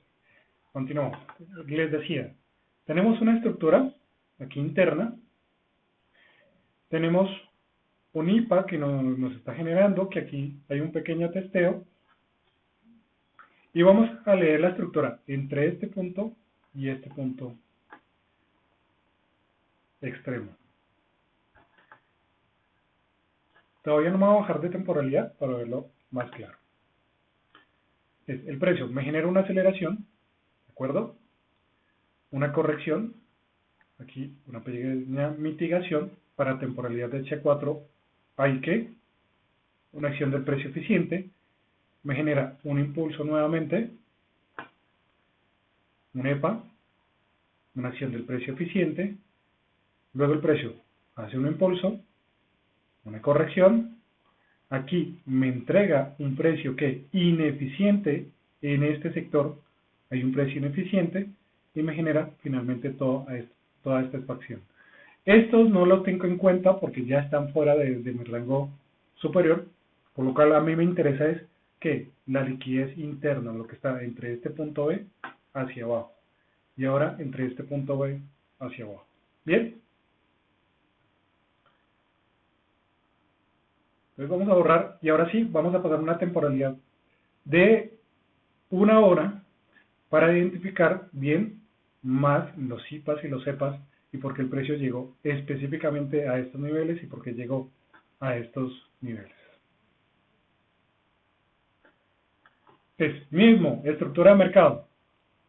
S1: continuamos. Les decía, tenemos una estructura aquí interna. Tenemos un IPA que nos está generando, que aquí hay un pequeño testeo. Y vamos a leer la estructura entre este punto y este punto extremo. Todavía no me voy a bajar de temporalidad para verlo más claro. El precio me genera una aceleración, ¿de acuerdo? Una corrección, aquí una pequeña mitigación para temporalidad de H4, hay que una acción del precio eficiente, me genera un impulso nuevamente, un EPA, una acción del precio eficiente, luego el precio hace un impulso, una corrección, aquí me entrega un precio que ineficiente en este sector, hay un precio ineficiente y me genera finalmente toda esta expansión. Estos no los tengo en cuenta porque ya están fuera de mi rango superior, por lo cual a mí me interesa es que la liquidez interna, lo que está entre este punto B hacia abajo y ahora entre este punto B hacia abajo. ¿Bien? Entonces vamos a borrar y ahora sí vamos a pasar una temporalidad de una hora para identificar bien más los IPAs y los EPAs y por qué el precio llegó específicamente a estos niveles y por qué llegó a estos niveles. Es mismo, estructura de mercado.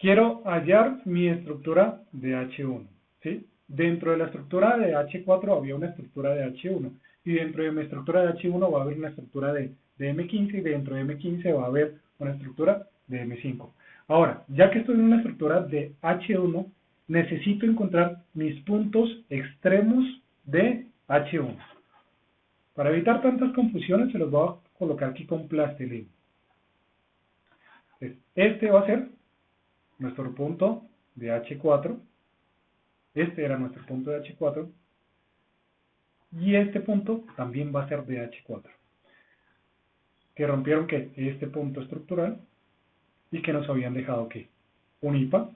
S1: Quiero hallar mi estructura de H1, ¿sí? Dentro de la estructura de H4 había una estructura de H1 y dentro de mi estructura de H1 va a haber una estructura de M15 y dentro de M15 va a haber una estructura de M5. Ahora, ya que estoy en una estructura de H1, necesito encontrar mis puntos extremos de H1. Para evitar tantas confusiones se los voy a colocar aquí con plastilina. Este va a ser nuestro punto de H4, este era nuestro punto de H4, y este punto también va a ser de H4, que rompieron ¿qué? Este punto estructural, y que nos habían dejado ¿qué? Un IPA,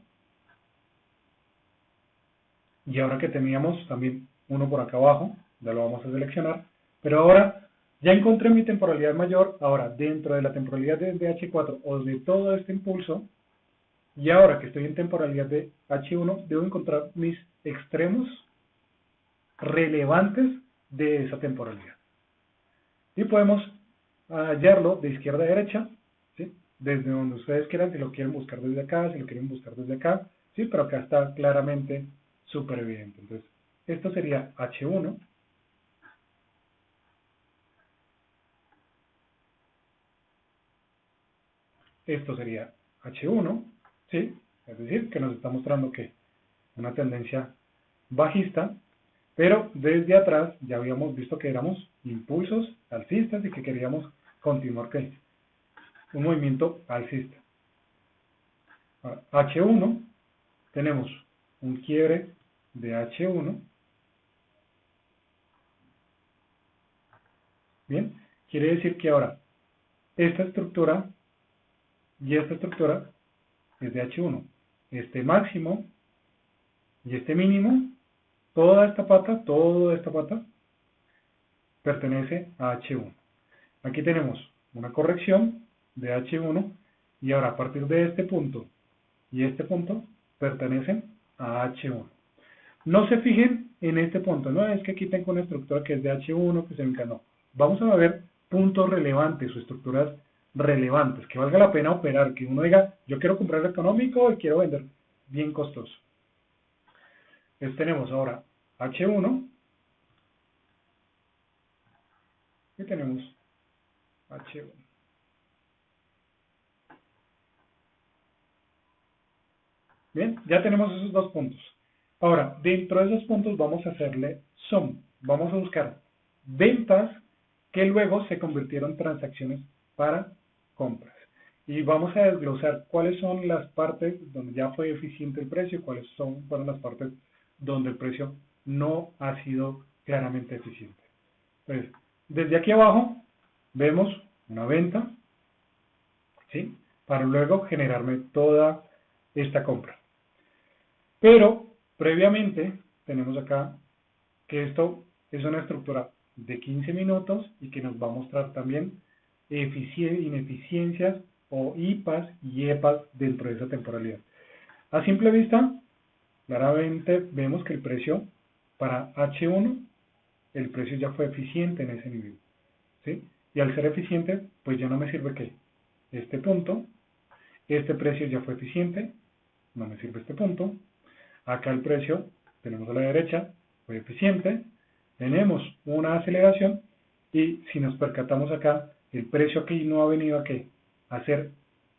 S1: y ahora que teníamos también uno por acá abajo, ya lo vamos a seleccionar, pero ahora ya encontré mi temporalidad mayor, ahora dentro de la temporalidad de H4 o de todo este impulso, y ahora que estoy en temporalidad de H1, debo encontrar mis extremos relevantes de esa temporalidad. Y podemos hallarlo de izquierda a derecha, ¿sí? Desde donde ustedes quieran, si lo quieren buscar desde acá, si lo quieren buscar desde acá, ¿sí? Pero acá está claramente súper evidente. Entonces, esto sería H1. Esto sería H1, ¿sí? Es decir, que nos está mostrando que una tendencia bajista, pero desde atrás ya habíamos visto que éramos impulsos alcistas y que queríamos continuar con un movimiento alcista. Ahora, H1, tenemos un quiebre de H1, bien, quiere decir que ahora esta estructura y esta estructura es de H1, este máximo y este mínimo, toda esta pata pertenece a H1. Aquí tenemos una corrección de H1 y ahora a partir de este punto y este punto pertenecen a H1. No se fijen en este punto, no es que aquí tengo una estructura que es de H1 que se encanó. Vamos a ver puntos relevantes o estructuras relevantes, que valga la pena operar, que uno diga, yo quiero comprar económico y quiero vender bien costoso. Entonces tenemos ahora H1 y tenemos H1. Bien, ya tenemos esos dos puntos. Ahora, dentro de esos puntos vamos a hacerle sum. Vamos a buscar ventas que luego se convirtieron en transacciones para compras. Y vamos a desglosar cuáles son las partes donde ya fue eficiente el precio, cuáles fueron las partes donde el precio no ha sido claramente eficiente. Entonces, desde aquí abajo vemos una venta, ¿sí? Para luego generarme toda esta compra. Pero previamente tenemos acá que esto es una estructura de 15 minutos y que nos va a mostrar también ineficiencias o IPAs y EPAs dentro de esa temporalidad. A simple vista, claramente vemos que el precio para H1, el precio ya fue eficiente en ese nivel, ¿sí? Y al ser eficiente, pues ya no me sirve que este punto, este precio ya fue eficiente, no me sirve este punto. Acá el precio, tenemos a la derecha, fue eficiente, tenemos una aceleración y si nos percatamos acá, el precio aquí no ha venido a qué, a ser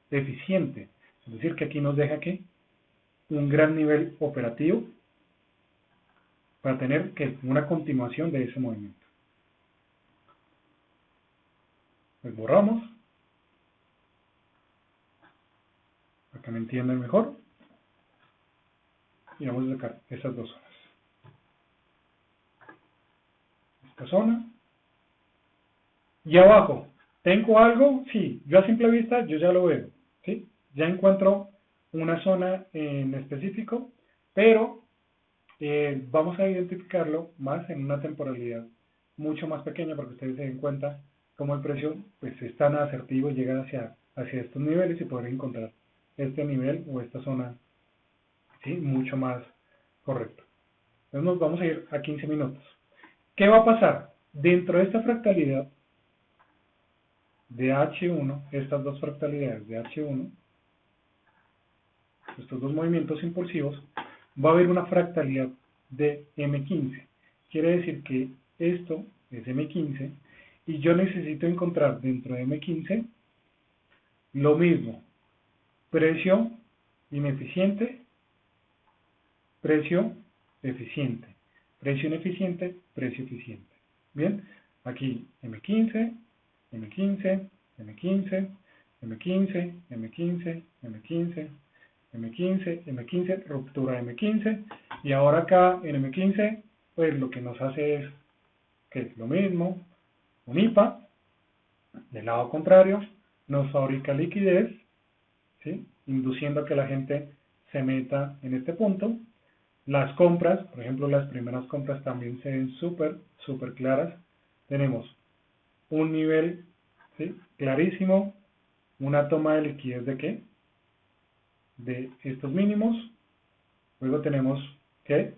S1: eficiente. Es decir, que aquí nos deja que un gran nivel operativo para tener que una continuación de ese movimiento. Pues borramos. Acá me entienden mejor. Y vamos a sacar esas dos zonas. Esta zona. Y abajo, ¿tengo algo? Sí, yo a simple vista yo ya lo veo, ¿sí? Ya encuentro una zona en específico, pero vamos a identificarlo más en una temporalidad mucho más pequeña porque ustedes se den cuenta cómo el precio pues es tan asertivo y llega hacia estos niveles y poder encontrar este nivel o esta zona, ¿sí? Mucho más correcto. Entonces nos vamos a ir a 15 minutos. ¿Qué va a pasar? Dentro de esta fractalidad de H1, estas dos fractalidades de H1, estos dos movimientos impulsivos, va a haber una fractalidad de M15. Quiere decir que esto es M15 y yo necesito encontrar dentro de M15 lo mismo, precio ineficiente, precio eficiente, precio ineficiente, precio eficiente. Bien, aquí M15, M15, M15, M15, M15, M15, M15, M15, ruptura M15, y ahora acá en M15, pues lo que nos hace es que lo mismo, un IPA, del lado contrario, nos fabrica liquidez, ¿sí? Induciendo a que la gente se meta en este punto. Las compras, por ejemplo, las primeras compras también se ven súper claras. Tenemos un nivel, ¿sí? Clarísimo, una toma de liquidez de ¿qué? De estos mínimos. Luego tenemos que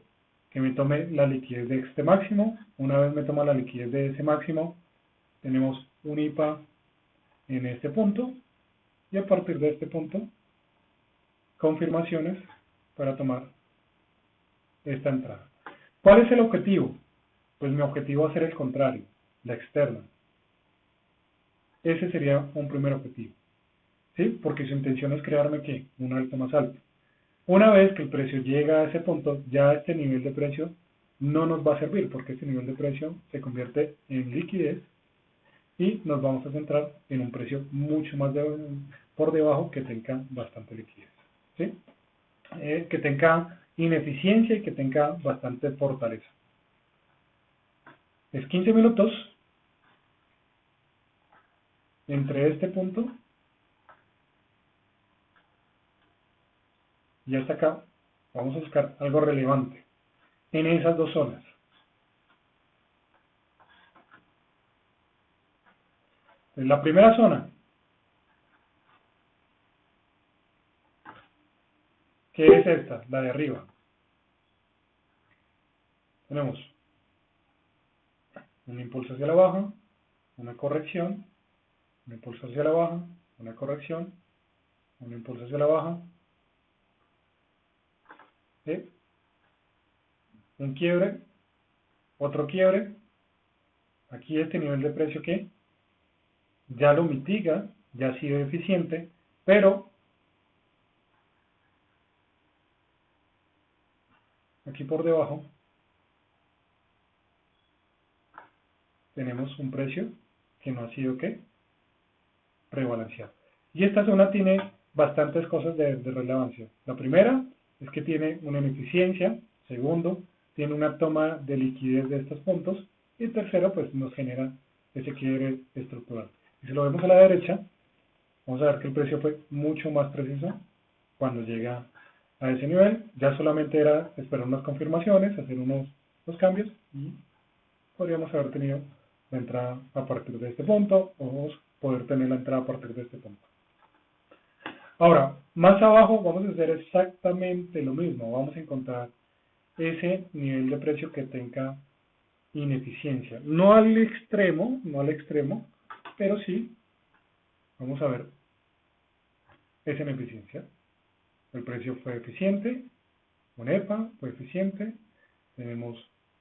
S1: me tome la liquidez de este máximo. Una vez me toma la liquidez de ese máximo, tenemos un IPA en este punto y a partir de este punto confirmaciones para tomar esta entrada. ¿Cuál es el objetivo? Pues mi objetivo va a ser el contrario, la externa. Ese sería un primer objetivo, ¿sí? Porque su intención es crearme, ¿qué? Un alto más alto. Una vez que el precio llega a ese punto, ya este nivel de precio no nos va a servir, porque este nivel de precio se convierte en liquidez y nos vamos a centrar en un precio mucho más por debajo que tenga bastante liquidez, ¿sí? Que tenga ineficiencia y que tenga bastante fortaleza. Es 15 minutos entre este punto y hasta acá. Vamos a buscar algo relevante en esas dos zonas. En la primera zona, ¿qué es esta? La de arriba. Tenemos un impulso hacia la baja, una corrección, un impulso hacia la baja, una corrección, un impulso hacia la baja, ¿sí? Un quiebre, otro quiebre. Aquí este nivel de precio que ya lo mitiga, ya ha sido eficiente, pero aquí por debajo tenemos un precio que no ha sido ¿qué? Rebalanceado. Y esta zona tiene bastantes cosas de relevancia. La primera es que tiene una ineficiencia. Segundo, tiene una toma de liquidez de estos puntos. Y tercero, pues nos genera ese quiebre estructural. Y si lo vemos a la derecha, vamos a ver que el precio fue mucho más preciso cuando llega a ese nivel. Ya solamente era esperar unas confirmaciones, hacer unos cambios y podríamos haber tenido la entrada a partir de este punto o poder tener la entrada a partir de este punto. Ahora, más abajo vamos a hacer exactamente lo mismo. Vamos a encontrar ese nivel de precio que tenga ineficiencia. No al extremo, pero sí, vamos a ver esa ineficiencia. El precio fue eficiente, un EPA fue eficiente, tenemos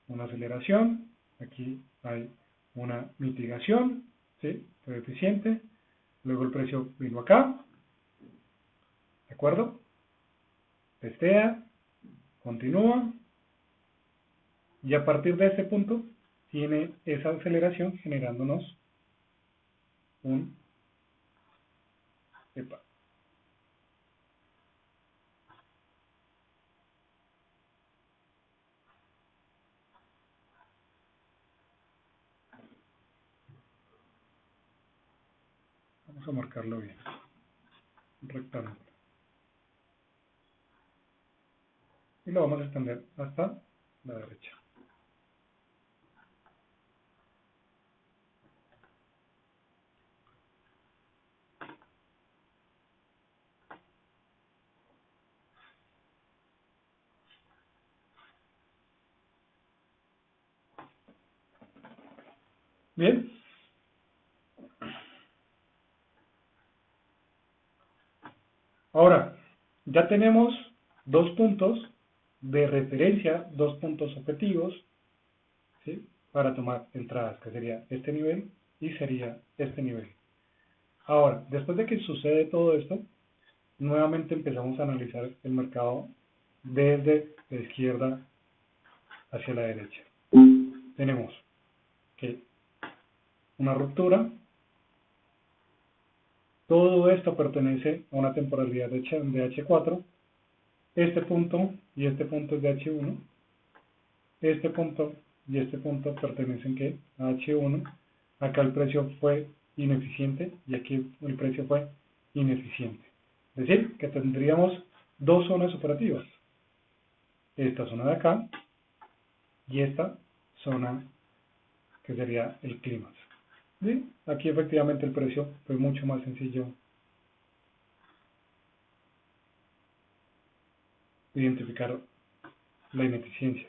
S1: una aceleración, aquí hay una mitigación, ¿sí? Fue eficiente, luego el precio vino acá, ¿de acuerdo? Testea, continúa, y a partir de este punto tiene esa aceleración generándonos un EPA. Vamos a marcarlo bien, un rectángulo. Y lo vamos a extender hasta la derecha. Bien. Ahora, ya tenemos dos puntos de referencia, dos puntos objetivos, ¿sí? Para tomar entradas, que sería este nivel y sería este nivel. Ahora, después de que sucede todo esto, nuevamente empezamos a analizar el mercado desde la izquierda hacia la derecha. Tenemos que una ruptura, todo esto pertenece a una temporalidad de H4, este punto y este punto es de H1, este punto y este punto pertenecen ¿qué? A H1, acá el precio fue ineficiente y aquí el precio fue ineficiente. Es decir, que tendríamos dos zonas operativas, esta zona de acá y esta zona que sería el clímax. ¿Sí? Aquí efectivamente el precio fue mucho más sencillo identificar la ineficiencia.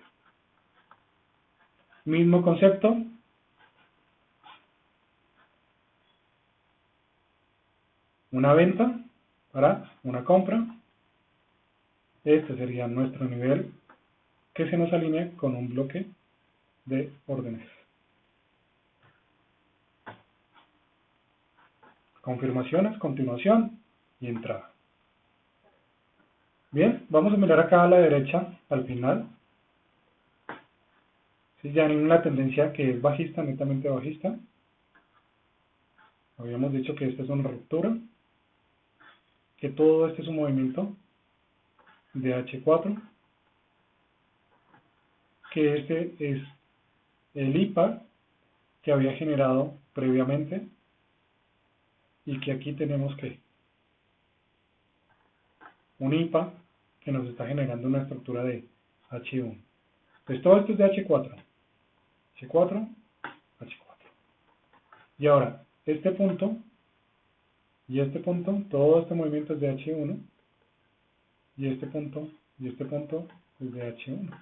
S1: Mismo concepto, una venta para una compra. Este sería nuestro nivel que se nos alinea con un bloque de órdenes. Confirmaciones, continuación y entrada. Bien, vamos a mirar acá a la derecha, al final. Si ya en una tendencia que es bajista, netamente bajista. Habíamos dicho que esta es una ruptura, que todo este es un movimiento de H4, que este es el IPA que había generado previamente y que aquí tenemos que un IPA que nos está generando una estructura de H1. Pues todo esto es de H4, H4, H4. Y ahora, este punto y este punto, todo este movimiento es de H1 y este punto es de H1.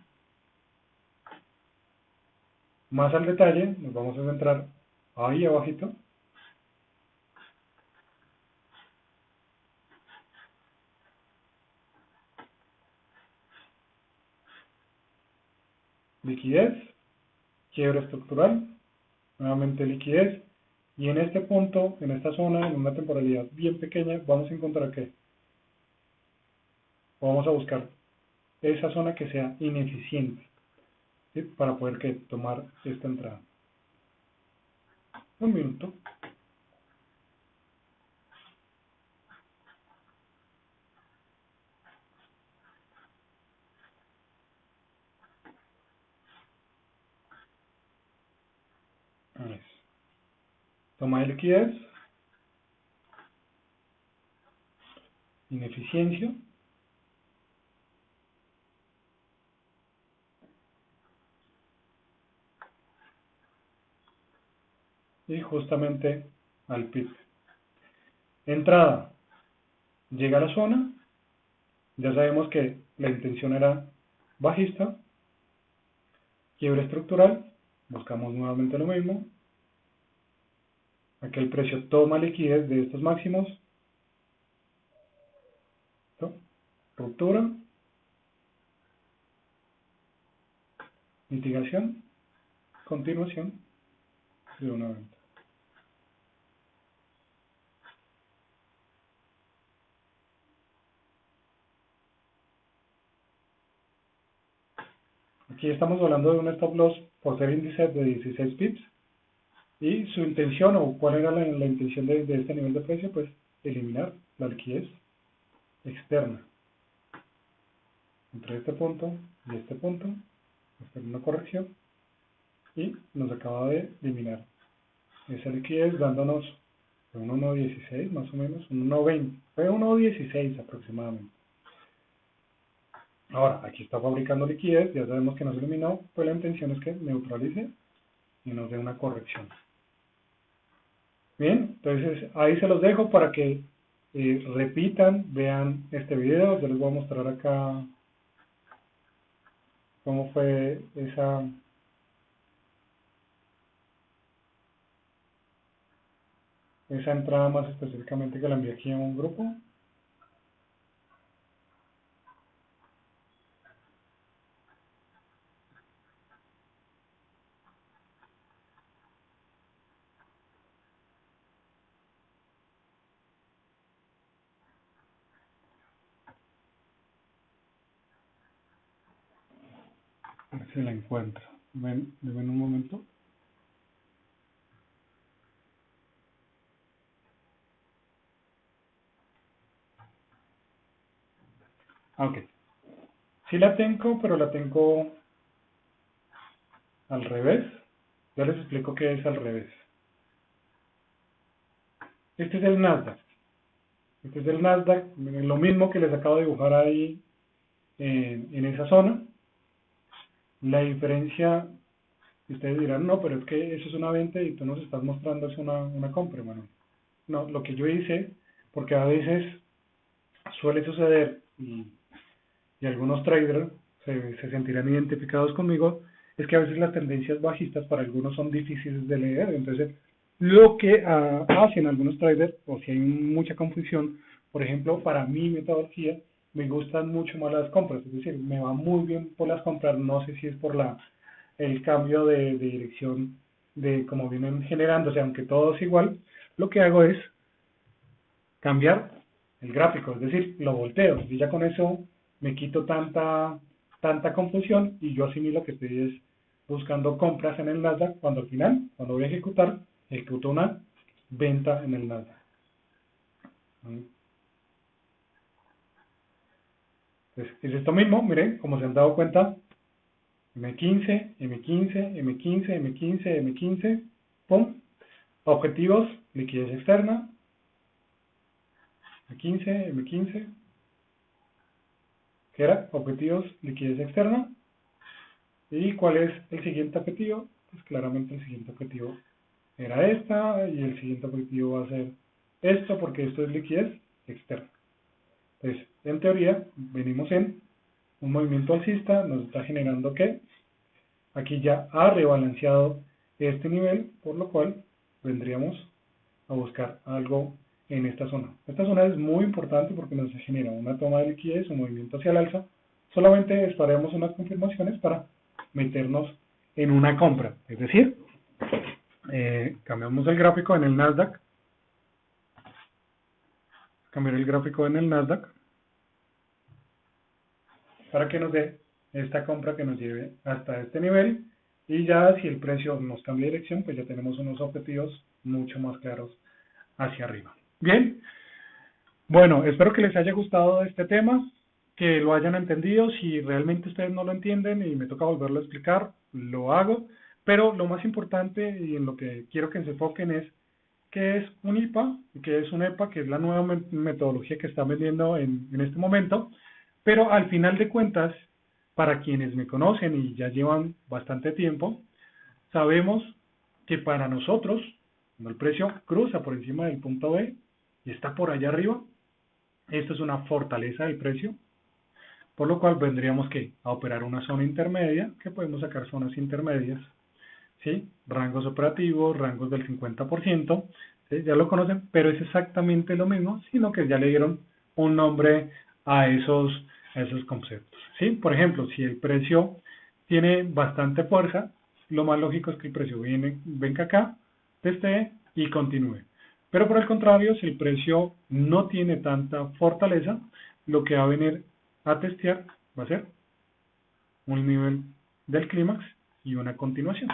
S1: Más al detalle, nos vamos a centrar ahí abajito. Liquidez, quiebra estructural, nuevamente liquidez, y en este punto, en esta zona, en una temporalidad bien pequeña, vamos a encontrar que vamos a buscar esa zona que sea ineficiente, ¿sí? Para poder tomar esta entrada. Un minuto. Toma de liquidez, ineficiencia, y justamente al PIB. Entrada, llega a la zona, ya sabemos que la intención era bajista, quiebre estructural, buscamos nuevamente lo mismo, aquí el precio toma liquidez de estos máximos, ¿no? Ruptura, mitigación, continuación de una venta. Aquí estamos hablando de un stop loss por ser índice de 16 pips y su intención o cuál era la intención de este nivel de precio, pues eliminar la liquidez externa entre este punto y este punto, hacer una corrección y nos acaba de eliminar esa liquidez dándonos un 1.16 más o menos, un 1.20, fue 1.16 aproximadamente. Ahora, aquí está fabricando liquidez, ya sabemos que nos eliminó, pues la intención es que neutralice y nos dé una corrección. Bien, entonces ahí se los dejo para que repitan, vean este video. Yo les voy a mostrar acá cómo fue esa entrada más específicamente que la envié aquí en un grupo. A ver si la encuentro. Ven un momento. Ok. Sí la tengo, pero la tengo al revés. Ya les explico qué es al revés. Este es el Nasdaq. Este es el Nasdaq. Lo mismo que les acabo de dibujar ahí en esa zona. La diferencia, ustedes dirán, no, pero es que eso es una venta y tú nos estás mostrando es una compra. Bueno, no, lo que yo hice, porque a veces suele suceder y algunos traders se sentirán identificados conmigo, es que a veces las tendencias bajistas para algunos son difíciles de leer. Entonces, lo que hacen algunos traders, o si hay mucha confusión, por ejemplo, para mi metodología, me gustan mucho más las compras, es decir, me va muy bien por las compras, no sé si es por el cambio de dirección de cómo vienen generándose, aunque todo es igual, lo que hago es cambiar el gráfico, es decir, lo volteo, y ya con eso me quito tanta confusión y yo asimilo que estoy es buscando compras en el Nasdaq, cuando al final, cuando voy a ejecutar, ejecuto una venta en el Nasdaq. Entonces, es esto mismo, miren, como se han dado cuenta, M15, M15, M15, M15, M15, pum, objetivos, liquidez externa, M15, M15, que era objetivos, liquidez externa. ¿Y cuál es el siguiente objetivo? Pues claramente el siguiente objetivo era esta, y el siguiente objetivo va a ser esto, porque esto es liquidez externa. Entonces, en teoría, venimos en un movimiento alcista, nos está generando que aquí ya ha rebalanceado este nivel, por lo cual vendríamos a buscar algo en esta zona. Esta zona es muy importante porque nos genera una toma de liquidez, un movimiento hacia el alza. Solamente esperaremos unas confirmaciones para meternos en una compra. Es decir, cambiamos el gráfico en el Nasdaq. Cambiar el gráfico en el Nasdaq para que nos dé esta compra que nos lleve hasta este nivel, y ya si el precio nos cambia de dirección, pues ya tenemos unos objetivos mucho más claros hacia arriba. Bien, bueno, espero que les haya gustado este tema, que lo hayan entendido. Si realmente ustedes no lo entienden y me toca volverlo a explicar, lo hago, pero lo más importante y en lo que quiero que se enfoquen es qué es un IPA y qué es un EPA, que es la nueva metodología que están vendiendo en este momento. Pero al final de cuentas, para quienes me conocen y ya llevan bastante tiempo, sabemos que para nosotros, cuando el precio cruza por encima del punto B y está por allá arriba, esto es una fortaleza del precio, por lo cual vendríamos a operar una zona intermedia, que podemos sacar zonas intermedias, ¿sí? Rangos operativos, rangos del 50%, ¿sí? Ya lo conocen, pero es exactamente lo mismo, sino que ya le dieron un nombre a esos conceptos, ¿sí? Por ejemplo, si el precio tiene bastante fuerza, lo más lógico es que el precio venga acá, teste y continúe. Pero por el contrario, si el precio no tiene tanta fortaleza, lo que va a venir a testear va a ser un nivel del clímax y una continuación.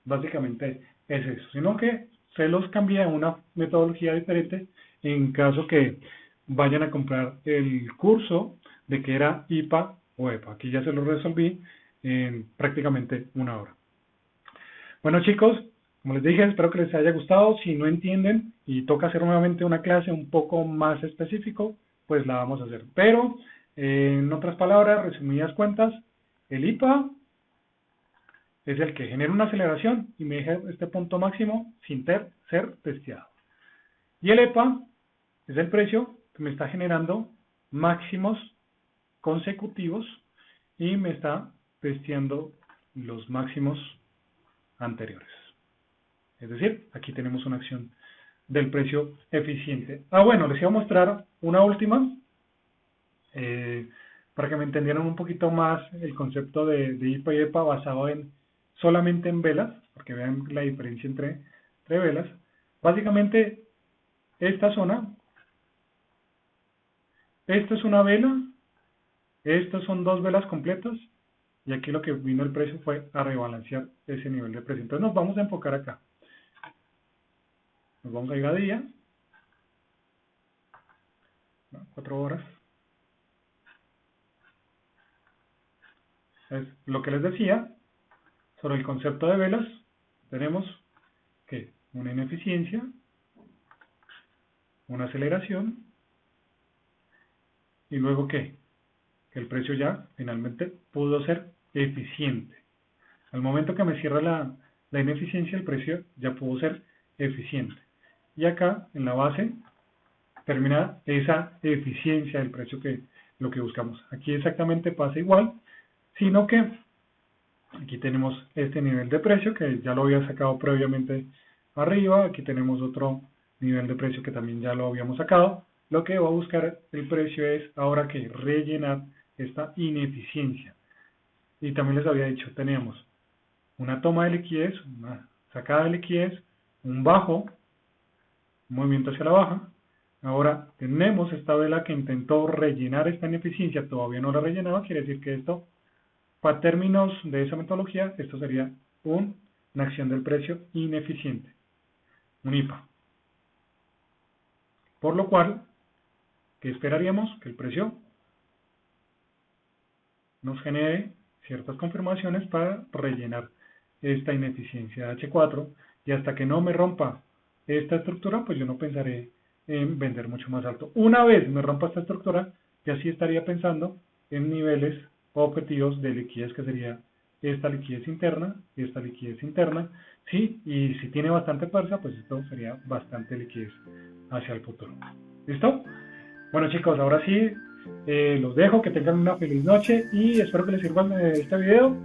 S1: Básicamente es eso, sino que se los cambia a una metodología diferente en caso que vayan a comprar el curso de que era IPA o EPA. Aquí ya se lo resolví en prácticamente una hora. Bueno, chicos, como les dije, espero que les haya gustado. Si no entienden y toca hacer nuevamente una clase un poco más específico, pues la vamos a hacer. Pero, en otras palabras, resumidas cuentas, el IPA es el que genera una aceleración y me deja este punto máximo sin ser testeado. Y el EPA es el precio que me está generando máximos consecutivos y me está testeando los máximos anteriores. Es decir, aquí tenemos una acción del precio eficiente. Bueno, les iba a mostrar una última para que me entendieran un poquito más el concepto de IPA y EPA basado solamente en velas, porque vean la diferencia entre velas. Básicamente, esta zona, esta es una vela, estas son dos velas completas, y aquí lo que vino el precio fue a rebalancear ese nivel de precio. Entonces nos vamos a enfocar acá. Nos vamos a ir a día, 4 horas. Es lo que les decía sobre el concepto de velas. Tenemos que una ineficiencia, una aceleración, y luego ¿qué? Que el precio ya finalmente pudo ser eficiente. Al momento que me cierra la ineficiencia, el precio ya pudo ser eficiente. Y acá, en la base, termina esa eficiencia del precio, que lo que buscamos. Aquí exactamente pasa igual, sino que aquí tenemos este nivel de precio, que ya lo había sacado previamente arriba, aquí tenemos otro nivel de precio que también ya lo habíamos sacado. Lo que va a buscar el precio es ahora que rellenar esta ineficiencia. Y también les había dicho, teníamos una toma de liquidez, una sacada de liquidez, un bajo, un movimiento hacia la baja. Ahora tenemos esta vela que intentó rellenar esta ineficiencia, todavía no la rellenaba, quiere decir que esto, para términos de esa metodología, esto sería una acción del precio ineficiente, un IPA. Por lo cual, ¿qué esperaríamos? Que el precio nos genere ciertas confirmaciones para rellenar esta ineficiencia H4, y hasta que no me rompa esta estructura, pues yo no pensaré en vender mucho más alto. Una vez me rompa esta estructura, ya sí estaría pensando en niveles objetivos de liquidez, que sería esta liquidez interna, ¿sí? Y si tiene bastante fuerza, pues esto sería bastante liquidez hacia el futuro. ¿Listo? Bueno, chicos, ahora sí, los dejo, que tengan una feliz noche y espero que les sirva este video.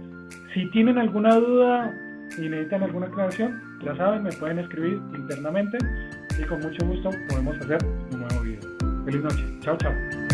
S1: Si tienen alguna duda y necesitan alguna aclaración, ya saben, me pueden escribir internamente y con mucho gusto podemos hacer un nuevo video. Feliz noche. Chao, chao.